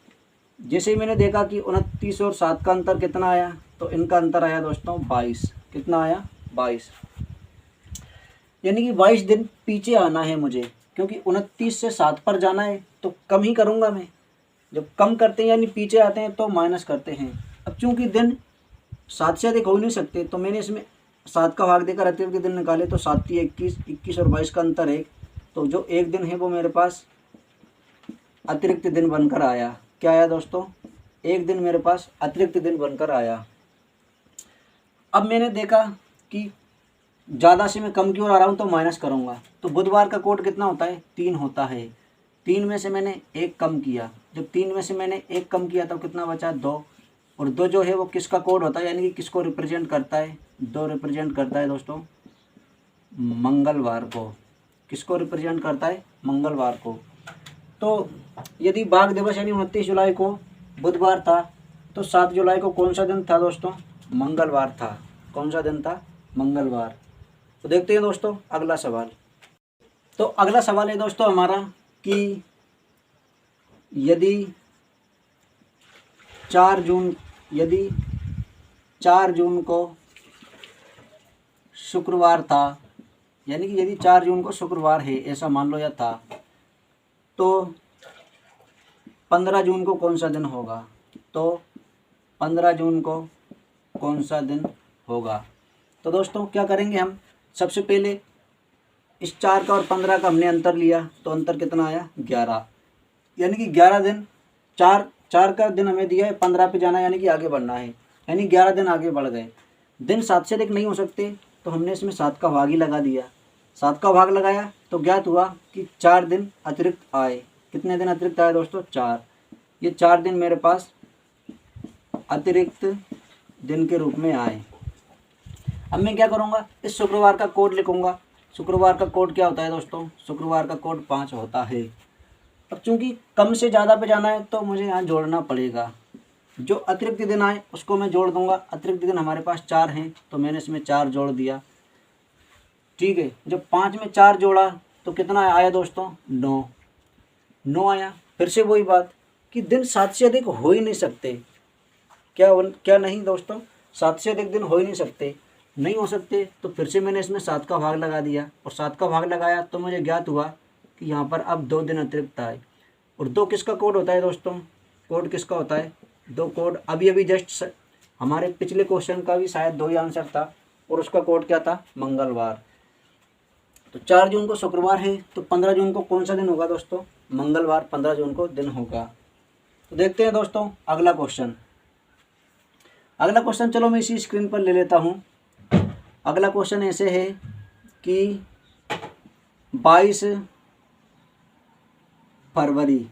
जैसे ही मैंने देखा कि 29 और 7 का अंतर कितना आया, तो इनका अंतर आया दोस्तों 22। कितना आया? 22। यानी कि 22 दिन पीछे आना है मुझे, क्योंकि 29 से 7 पर जाना है तो कम ही करूँगा मैं। जब कम करते हैं यानी पीछे आते हैं तो माइनस करते हैं। अब चूंकि दिन 7 से अधिक हो नहीं सकते, तो मैंने इसमें 7 का भाग देकर अतिरिक्त दिन निकाले, तो 7 की 21 और 22 का अंतर 1। तो जो 1 दिन है वो मेरे पास अतिरिक्त दिन बनकर आया। क्या आया दोस्तों? 1 दिन मेरे पास अतिरिक्त दिन बनकर आया। अब मैंने देखा कि ज़्यादा से मैं कम की ओर आ रहा हूँ तो माइनस करूँगा। तो बुधवार का कोड कितना होता है? 3 होता है। 3 में से मैंने 1 कम किया। जब 3 में से मैंने 1 कम किया तो कितना बचा? 2। और 2 जो है वो किसका कोड होता है, यानी कि किसको रिप्रेजेंट करता है? 2 रिप्रेजेंट करता है दोस्तों मंगलवार को। किसको रिप्रेजेंट करता है? मंगलवार को। तो यदि बाघ दिवस यानी 29 जुलाई को बुधवार था, तो 7 जुलाई को कौन सा दिन था दोस्तों? मंगलवार था। कौन सा दिन था? मंगलवार। तो देखते हैं दोस्तों अगला सवाल। तो अगला सवाल है दोस्तों हमारा कि यदि 4 जून को शुक्रवार था, यानी कि यदि 4 जून को शुक्रवार है ऐसा मान लो या था, तो 15 जून को कौन सा दिन होगा? तो 15 जून को कौन सा दिन होगा? तो दोस्तों क्या करेंगे हम, सबसे पहले इस 4 का और 15 का हमने अंतर लिया, तो अंतर कितना आया? 11। यानी कि 11 दिन, 4 का दिन हमें दिया है, 15 पे जाना यानी कि आगे बढ़ना है, यानी 11 दिन आगे बढ़ गए। दिन 7 से अधिक नहीं हो सकते, तो हमने इसमें 7 का भाग ही लगा दिया। 7 का भाग लगाया तो ज्ञात हुआ कि 4 दिन अतिरिक्त आए। कितने दिन अतिरिक्त आए दोस्तों? 4। ये 4 दिन मेरे पास अतिरिक्त दिन के रूप में आए। अब मैं क्या करूँगा, इस शुक्रवार का कोड लिखूँगा। शुक्रवार का कोड क्या होता है दोस्तों? शुक्रवार का कोड 5 होता है। अब चूंकि कम से ज़्यादा पे जाना है तो मुझे यहाँ जोड़ना पड़ेगा। जो अतिरिक्त दिन आए उसको मैं जोड़ दूंगा। अतिरिक्त दिन हमारे पास 4 हैं, तो मैंने इसमें 4 जोड़ दिया। ठीक है, जब 5 में 4 जोड़ा तो कितना आया दोस्तों? 9 आया। फिर से वही बात कि दिन 7 से अधिक हो ही नहीं सकते। क्या नहीं दोस्तों? 7 से अधिक दिन हो ही नहीं सकते। नहीं हो सकते तो फिर से मैंने इसमें 7 का भाग लगा दिया, और 7 का भाग लगाया तो मुझे ज्ञात हुआ कि यहाँ पर अब 2 दिन अतिरिक्त आए। और 2 किसका कोड होता है दोस्तों? कोड किसका होता है? 2 कोड अभी जस्ट हमारे पिछले क्वेश्चन का भी शायद 2 ही आंसर था, और उसका कोड क्या था? मंगलवार। तो 4 जून को शुक्रवार है, तो 15 जून को कौन सा दिन होगा दोस्तों? मंगलवार 15 जून को दिन होगा। तो देखते हैं दोस्तों अगला क्वेश्चन। चलो मैं इसी स्क्रीन पर ले लेता हूँ। अगला क्वेश्चन ऐसे है कि 22 फरवरी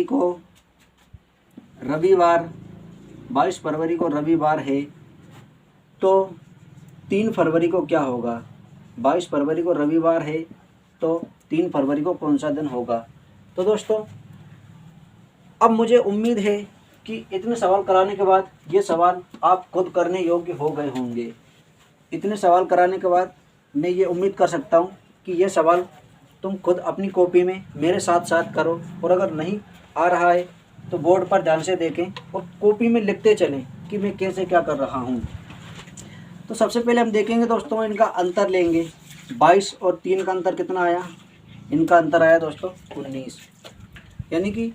को रविवार है, तो 3 फरवरी को क्या होगा? 22 फरवरी को रविवार है, तो 3 फरवरी को कौन सा दिन होगा? तो दोस्तों अब मुझे उम्मीद है कि इतने सवाल कराने के बाद ये सवाल आप खुद करने योग्य हो गए होंगे। इतने सवाल कराने के बाद मैं ये उम्मीद कर सकता हूँ कि ये सवाल तुम खुद अपनी कॉपी में मेरे साथ साथ करो, और अगर नहीं आ रहा है तो बोर्ड पर ध्यान से देखें और कॉपी में लिखते चलें कि मैं कैसे क्या कर रहा हूँ। तो सबसे पहले हम देखेंगे दोस्तों, इनका अंतर लेंगे। 22 और 3 का अंतर कितना आया? इनका अंतर आया दोस्तों 19। यानी कि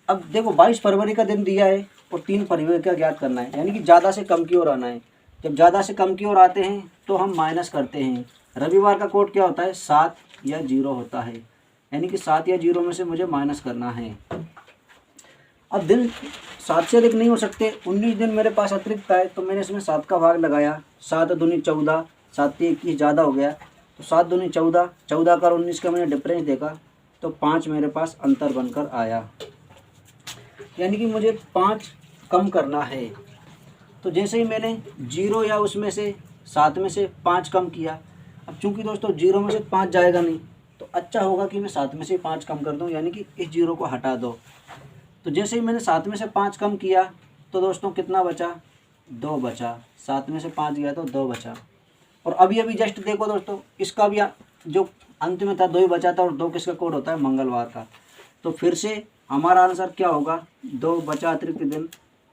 अब देखो 22 फरवरी का दिन दिया है और 3 फरवरी का ज्ञात करना है, यानी कि ज़्यादा से कम की ओर आना है। जब ज़्यादा से कम की ओर आते हैं तो हम माइनस करते हैं। रविवार का कोड क्या होता है? 7 या 0 होता है, यानी कि 7 या 0 में से मुझे माइनस करना है। अब दिन 7 से अधिक नहीं हो सकते, 19 दिन मेरे पास अतिरिक्त आए तो मैंने इसमें 7 का भाग लगाया। 7 दूनी 14, 7 21 ज़्यादा हो गया तो 7 दूनी 14, 14 का और 19 का मैंने डिफरेंस देखा तो 5 मेरे पास अंतर बनकर आया, यानी कि मुझे 5 कम करना है। तो जैसे ही मैंने 0 या उसमें से 7 में से 5 कम किया, अब चूंकि दोस्तों 0 में से 5 जाएगा नहीं तो अच्छा होगा कि मैं 7 में से 5 कम कर दूं, यानी कि इस 0 को हटा दो। तो जैसे ही मैंने 7 में से 5 कम किया तो दोस्तों कितना बचा? 2 बचा। 7 में से 5 गया तो 2 बचा। और अभी अभी जस्ट देखो दोस्तों, इसका भी जो अंत में था 2 ही बचा था, और 2 किसका कोड होता है? मंगलवार का। तो फिर से हमारा आंसर क्या होगा? 2 बचा अतिरिक्त दिन,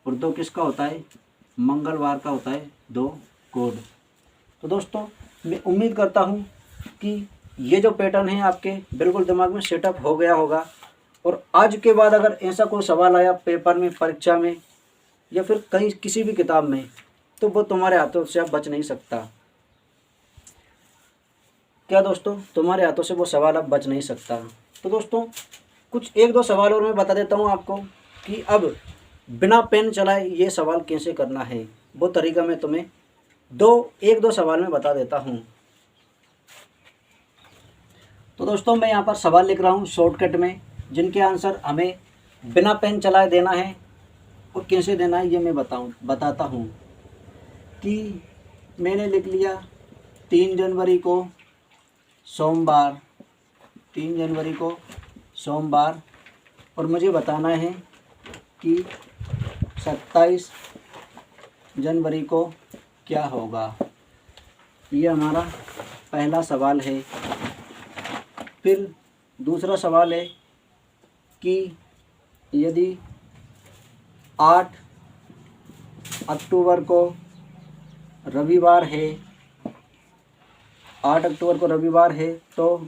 और 2 किसका होता है? मंगलवार का होता है 2 कोड। तो दोस्तों मैं उम्मीद करता हूँ कि ये जो पैटर्न है आपके बिल्कुल दिमाग में सेटअप हो गया होगा, और आज के बाद अगर ऐसा कोई सवाल आया पेपर में, परीक्षा में, या फिर कहीं किसी भी किताब में, तो वो तुम्हारे हाथों से अब बच नहीं सकता। क्या दोस्तों? तुम्हारे हाथों से वो सवाल अब बच नहीं सकता। तो दोस्तों कुछ 1-2 सवाल और मैं बता देता हूँ आपको कि अब बिना पेन चलाए ये सवाल कैसे करना है। वो तरीका मैं तुम्हें 1-2 सवाल में बता देता हूँ। तो दोस्तों मैं यहाँ पर सवाल लिख रहा हूँ शॉर्टकट में, जिनके आंसर हमें बिना पेन चलाए देना है, और कैसे देना है ये मैं बताता हूँ। कि मैंने लिख लिया 3 जनवरी को सोमवार, 3 जनवरी को सोमवार, और मुझे बताना है कि 27 जनवरी को क्या होगा। ये हमारा पहला सवाल है। फिर दूसरा सवाल है कि यदि 8 अक्टूबर को रविवार है, 8 अक्टूबर को रविवार है, तो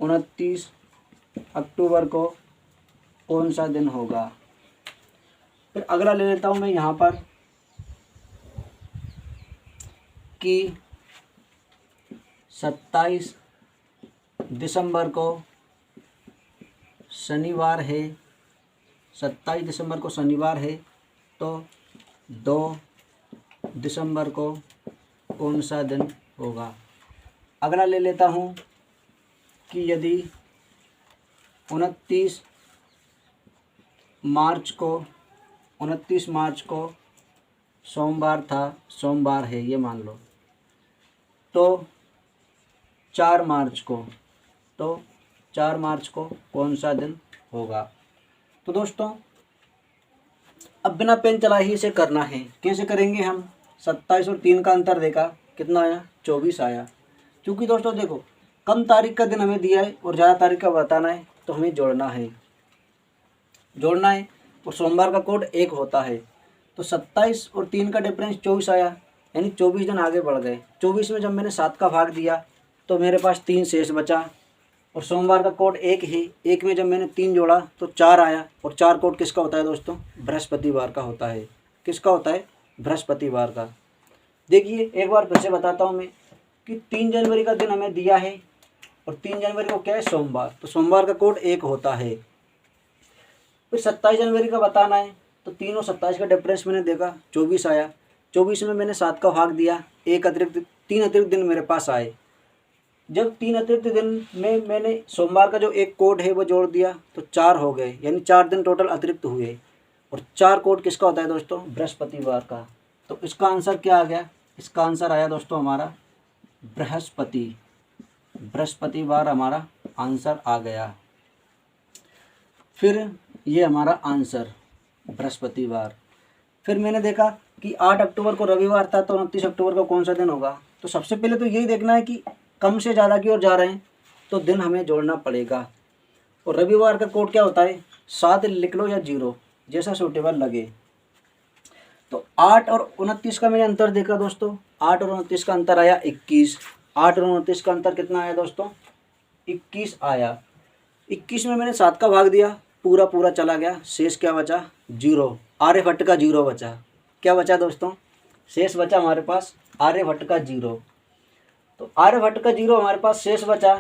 29 अक्टूबर को कौन सा दिन होगा। फिर अगला ले लेता हूँ मैं यहाँ पर कि 27 दिसंबर को शनिवार है, 27 दिसंबर को शनिवार है, तो 2 दिसंबर को कौन सा दिन होगा। अगला ले लेता हूँ कि यदि 29 मार्च को सोमवार था, सोमवार है ये मान लो, तो 4 मार्च को कौन सा दिन होगा। तो दोस्तों अब बिना पेन चलाए ही इसे करना है। कैसे करेंगे हम? 27 और 3 का अंतर देखा, कितना आया? 24 आया। क्योंकि दोस्तों देखो कम तारीख का दिन हमें दिया है और ज़्यादा तारीख का बताना है, तो हमें जोड़ना है, और सोमवार का कोड 1 होता है। तो 27 और 3 का डिफरेंस 24 आया, यानी 24 दिन आगे बढ़ गए। 24 में जब मैंने 7 का भाग दिया तो मेरे पास 3 शेष बचा, और सोमवार का कोड 1 है। 1 में जब मैंने 3 जोड़ा तो 4 आया, और 4 कोड किसका होता है दोस्तों? बृहस्पतिवार का होता है। किसका होता है? बृहस्पतिवार का। देखिए एक बार फिर से बताता हूँ मैं कि 3 जनवरी का दिन हमें दिया है, और 3 जनवरी को क्या है? सोमवार। तो सोमवार का कोड 1 होता है। फिर 27 जनवरी का बताना है, तो 3 और 27 का डिफरेंस मैंने देखा, 24 आया। 24 में मैंने 7 का भाग दिया, 3 अतिरिक्त दिन मेरे पास आए। जब 3 अतिरिक्त दिन में मैंने सोमवार का जो 1 कोड है वो जोड़ दिया तो 4 हो गए, यानी 4 दिन टोटल अतिरिक्त हुए। और 4 कोड किसका होता है दोस्तों? बृहस्पतिवार का। तो इसका आंसर क्या आ गया? इसका आंसर आया दोस्तों हमारा बृहस्पतिवार हमारा आंसर आ गया। फिर ये हमारा आंसर बृहस्पतिवार। फिर मैंने देखा कि 8 अक्टूबर को रविवार था, तो 29 अक्टूबर को कौन सा दिन होगा। तो सबसे पहले तो यही देखना है कि कम से ज़्यादा की ओर जा रहे हैं तो दिन हमें जोड़ना पड़ेगा। और रविवार का कोड क्या होता है? 7 लिख लो या 0, जैसा सूटेबल लगे। तो 8 और 29 का मैंने अंतर देखा दोस्तों, 8 और 29 का अंतर आया 21। 8 और 29 का अंतर कितना आया दोस्तों? 21 आया। 21 में मैंने 7 का भाग दिया, पूरा चला गया, शेष क्या बचा? 0। आर्यभट्ट का 0 बचा। क्या बचा दोस्तों? शेष बचा हमारे पास आर्यभट्ट का 0। तो आर्यभट्ट का 0 हमारे पास शेष बचा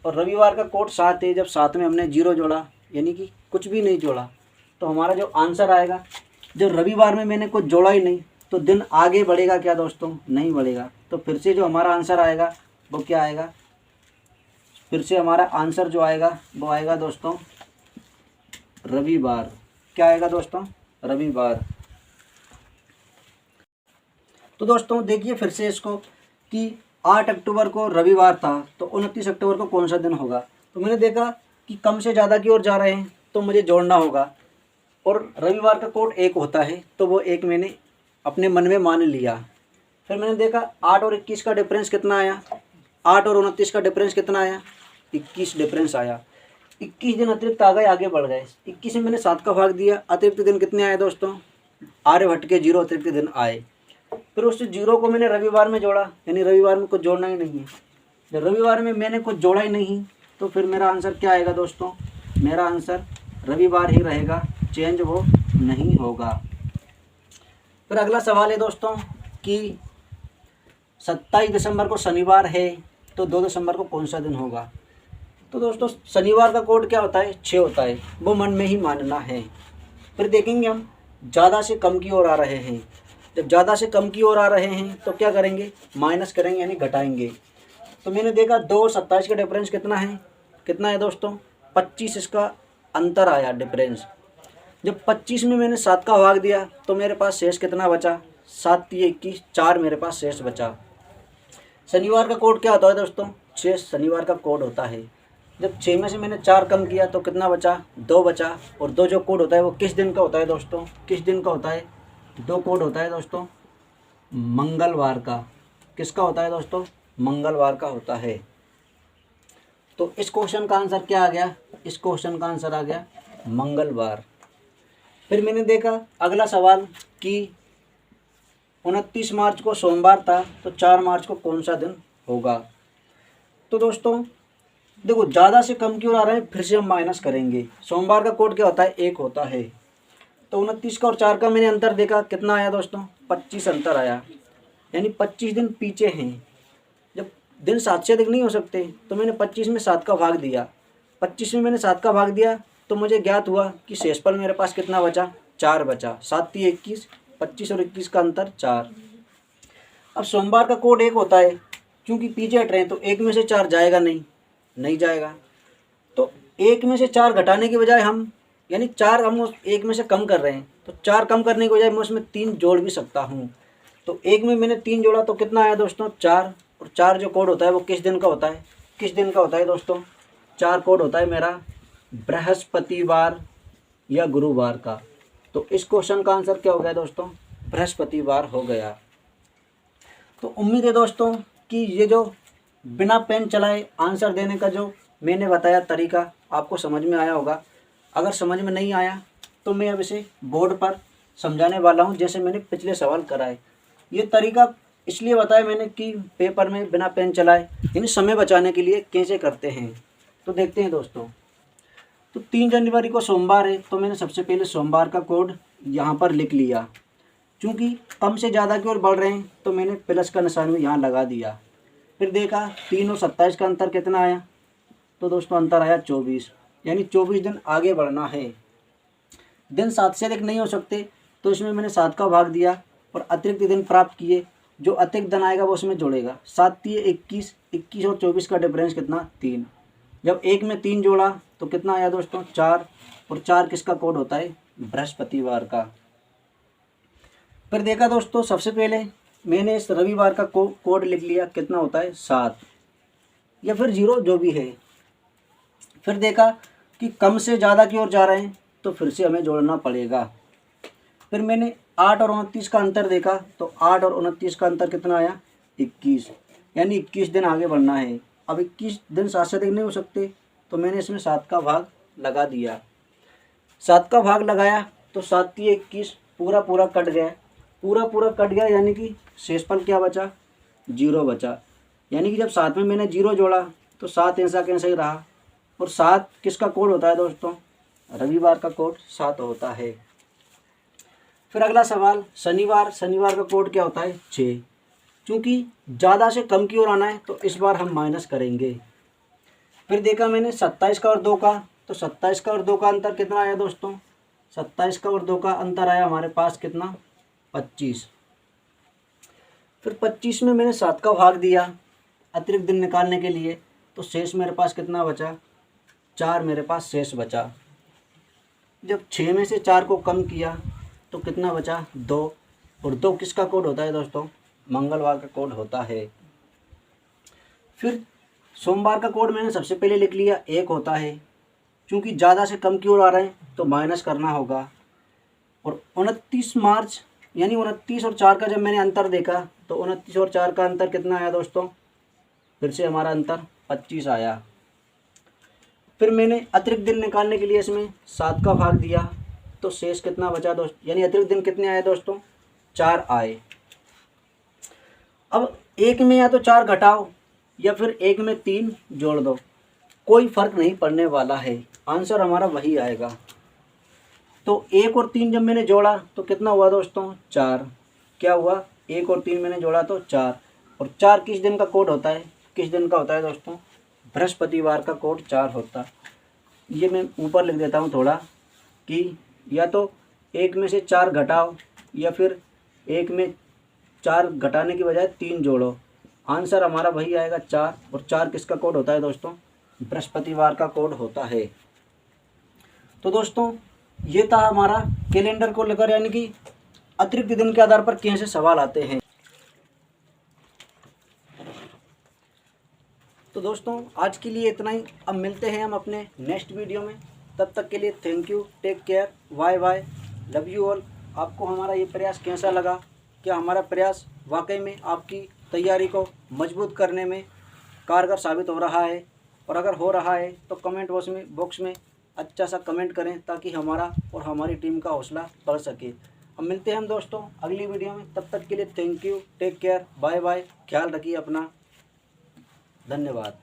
और रविवार का कोड 7 है। जब 7 में हमने 0 जोड़ा यानी कि कुछ भी नहीं जोड़ा तो हमारा जो आंसर आएगा, जो रविवार में मैंने कुछ जोड़ा ही नहीं तो दिन आगे बढ़ेगा क्या दोस्तों? नहीं बढ़ेगा। तो फिर से जो हमारा आंसर आएगा वो क्या आएगा? फिर से हमारा आंसर जो आएगा वो आएगा दोस्तों रविवार। क्या आएगा दोस्तों? रविवार। तो दोस्तों देखिए फिर से इसको कि 8 अक्टूबर को रविवार था तो 29 अक्टूबर को कौन सा दिन होगा। तो मैंने देखा कि कम से ज़्यादा की ओर जा रहे हैं तो मुझे जोड़ना होगा और रविवार का कोड 1 होता है तो वो 1 मैंने अपने मन में मान लिया। फिर मैंने देखा 8 और 21 का डिफरेंस कितना आया, 8 और 29 का डिफरेंस कितना आया, 21 डिफरेंस आया। 21 दिन अतिरिक्त आ गए, आगे बढ़ गए। 21 में मैंने 7 का भाग दिया, अतिरिक्त दिन कितने आए दोस्तों? आर्यभट्ट के 0 अतिरिक्त दिन आए। फिर उस 0 को मैंने रविवार में जोड़ा, यानी रविवार में कुछ जोड़ना ही नहीं है। जब रविवार में मैंने कुछ जोड़ा ही नहीं तो फिर मेरा आंसर क्या आएगा दोस्तों? मेरा आंसर रविवार ही रहेगा, चेंज वो नहीं होगा। फिर अगला सवाल है दोस्तों कि 27 दिसंबर को शनिवार है तो 2 दिसंबर को कौन सा दिन होगा। तो दोस्तों शनिवार का कोड क्या होता है? 6 होता है, वो मन में ही मानना है। फिर देखेंगे हम ज़्यादा से कम की ओर आ रहे हैं। जब ज़्यादा से कम की ओर आ रहे हैं तो क्या करेंगे? माइनस करेंगे यानी घटाएंगे। तो मैंने देखा 2 और 27 का डिफरेंस कितना है? कितना है दोस्तों? 25 इसका अंतर आया डिफरेंस। जब 25 में मैंने 7 का भाग दिया तो मेरे पास शेष कितना बचा? 7 3 21, 4 मेरे पास शेष बचा। शनिवार का कोड क्या होता है दोस्तों? 6 शनिवार का कोड होता है। जब 6 में से मैंने 4 कम किया तो कितना बचा? 2 बचा। और 2 जो कोड होता है वो किस दिन का होता है दोस्तों? किस दिन का होता है? 2 कोड होता है दोस्तों मंगलवार का। किसका होता है दोस्तों? मंगलवार का होता है। तो इस क्वेश्चन का आंसर क्या आ गया? इस क्वेश्चन का आंसर आ गया मंगलवार। फिर मैंने देखा अगला सवाल कि 29 मार्च को सोमवार था तो 4 मार्च को कौन सा दिन होगा। तो दोस्तों देखो ज़्यादा से कम की ओर आ रहे हैं, फिर से हम माइनस करेंगे। सोमवार का कोड क्या होता है? 1 होता है। तो 29 का और 4 का मैंने अंतर देखा, कितना आया दोस्तों? 25 अंतर आया, यानी 25 दिन पीछे हैं। जब दिन 7 से अधिक नहीं हो सकते तो मैंने 25 में 7 का भाग दिया। 25 में मैंने 7 का भाग दिया तो मुझे ज्ञात हुआ कि शेषफल मेरे पास कितना बचा? 4 बचा। 7 3 21, 25 और 21 का अंतर 4। अब सोमवार का कोड 1 होता है, क्योंकि पीछे हट रहे हैं तो 1 में से 4 जाएगा नहीं जाएगा। तो 1 में से 4 घटाने के बजाय हम यानी 4 हम उस 1 में से कम कर रहे हैं तो 4 कम करने के बजाय मैं उसमें 3 जोड़ भी सकता हूँ। तो 1 में मैंने 3 जोड़ा तो कितना आया दोस्तों? 4। और 4 जो कोड होता है वो किस दिन का होता है? किस दिन का होता है दोस्तों? 4 कोड होता है मेरा बृहस्पतिवार या गुरुवार का। तो इस क्वेश्चन का आंसर क्या हो गया दोस्तों? बृहस्पतिवार हो गया। तो उम्मीद है दोस्तों कि ये जो बिना पेन चलाए आंसर देने का जो मैंने बताया तरीका आपको समझ में आया होगा। अगर समझ में नहीं आया तो मैं अब इसे बोर्ड पर समझाने वाला हूँ, जैसे मैंने पिछले सवाल कराए। ये तरीका इसलिए बताया मैंने कि पेपर में बिना पेन चलाए यानी समय बचाने के लिए कैसे करते हैं। तो देखते हैं दोस्तों। तो 3 जनवरी को सोमवार है तो मैंने सबसे पहले सोमवार का कोड यहाँ पर लिख लिया। चूँकि कम से ज़्यादा की ओर बढ़ रहे हैं तो मैंने प्लस का निशान भी यहाँ लगा दिया। फिर देखा 3 और 27 का अंतर कितना आया। तो दोस्तों अंतर आया 24, यानी 24 दिन आगे बढ़ना है। दिन 7 से अधिक नहीं हो सकते तो इसमें मैंने 7 का भाग दिया और अतिरिक्त दिन प्राप्त किए। जो अतिरिक्त दिन आएगा वो उसमें जोड़ेगा। 7 3 21, 21 और 24 का डिफरेंस कितना? 3। जब 1 में 3 जोड़ा तो कितना आया दोस्तों? 4। और 4 किसका कोड होता है? बृहस्पतिवार का। फिर देखा दोस्तों सबसे पहले मैंने इस रविवार का कोड लिख लिया, कितना होता है? 7 या फिर 0 जो भी है। फिर देखा कि कम से ज़्यादा की ओर जा रहे हैं तो फिर से हमें जोड़ना पड़ेगा। फिर मैंने 8 और 29 का अंतर देखा तो 8 और 29 का अंतर कितना आया? 21, यानी 21 दिन आगे बढ़ना है। अब 21 दिन 7 से अधिक नहीं हो सकते तो मैंने इसमें 7 का भाग लगा दिया। 7 का भाग लगाया तो 7 3 21 पूरा कट गया। पूरा कट गया यानी कि शेषफल क्या बचा? 0 बचा। यानी कि जब 7 में मैंने 0 जोड़ा तो 7 ऐसा कैसा ही रहा। और 7 किसका कोड होता है दोस्तों? रविवार का कोड 7 होता है। फिर अगला सवाल शनिवार, शनिवार का कोड क्या होता है 6। क्योंकि ज़्यादा से कम की ओर आना है तो इस बार हम माइनस करेंगे। फिर देखा मैंने 27 का और 2 का, तो 27 का और 2 का अंतर कितना आया दोस्तों, 27 का और 2 का अंतर आया हमारे पास कितना 25। फिर 25 में मैंने 7 का भाग दिया अतिरिक्त दिन निकालने के लिए, तो शेष मेरे पास कितना बचा 4 मेरे पास शेष बचा। जब 6 में से 4 को कम किया तो कितना बचा 2, और 2 किसका कोड होता है दोस्तों, मंगलवार का कोड होता है। फिर सोमवार का कोड मैंने सबसे पहले लिख लिया 1 होता है, क्योंकि ज़्यादा से कम की ओर आ रहे हैं तो माइनस करना होगा। और 29 मार्च यानी 29 और 4 का जब मैंने अंतर देखा तो 29 और 4 का अंतर कितना आया दोस्तों, फिर से हमारा अंतर 25 आया। फिर मैंने अतिरिक्त दिन निकालने के लिए इसमें 7 का भाग दिया, तो शेष कितना बचा दोस्त, यानी अतिरिक्त दिन कितने आए दोस्तों 4 आए। अब एक में या तो 4 घटाओ या फिर एक में 3 जोड़ दो, कोई फर्क नहीं पड़ने वाला है, आंसर हमारा वही आएगा। तो 1 और 3 जब मैंने जोड़ा तो कितना हुआ दोस्तों 4। क्या हुआ 1 और 3 मैंने जोड़ा तो 4। और 4 किस दिन का कोड होता है, किस दिन का होता है दोस्तों, बृहस्पतिवार का कोड 4 होता। ये मैं ऊपर लिख देता हूँ थोड़ा कि या तो 1 में से 4 घटाओ या फिर 1 में 4 घटाने की बजाय 3 जोड़ो, आंसर हमारा वही आएगा 4। और 4 किसका कोड होता है दोस्तों, बृहस्पतिवार का कोड होता है। तो दोस्तों ये था हमारा कैलेंडर को लेकर, यानी कि अतिरिक्त दिन के आधार पर कैसे सवाल आते हैं। तो दोस्तों आज के लिए इतना ही, अब मिलते हैं हम अपने नेक्स्ट वीडियो में। तब तक के लिए thank you, take care, bye bye, love you all. आपको हमारा ये प्रयास कैसा लगा, क्या हमारा प्रयास वाकई में आपकी तैयारी को मजबूत करने में कारगर साबित हो रहा है, और अगर हो रहा है तो कमेंट बॉक्स में अच्छा सा कमेंट करें ताकि हमारा और हमारी टीम का हौसला बढ़ सके। अब मिलते हैं हम दोस्तों अगली वीडियो में, तब तक के लिए thank you, take care, bye bye, ख्याल रखिए अपना, धन्यवाद।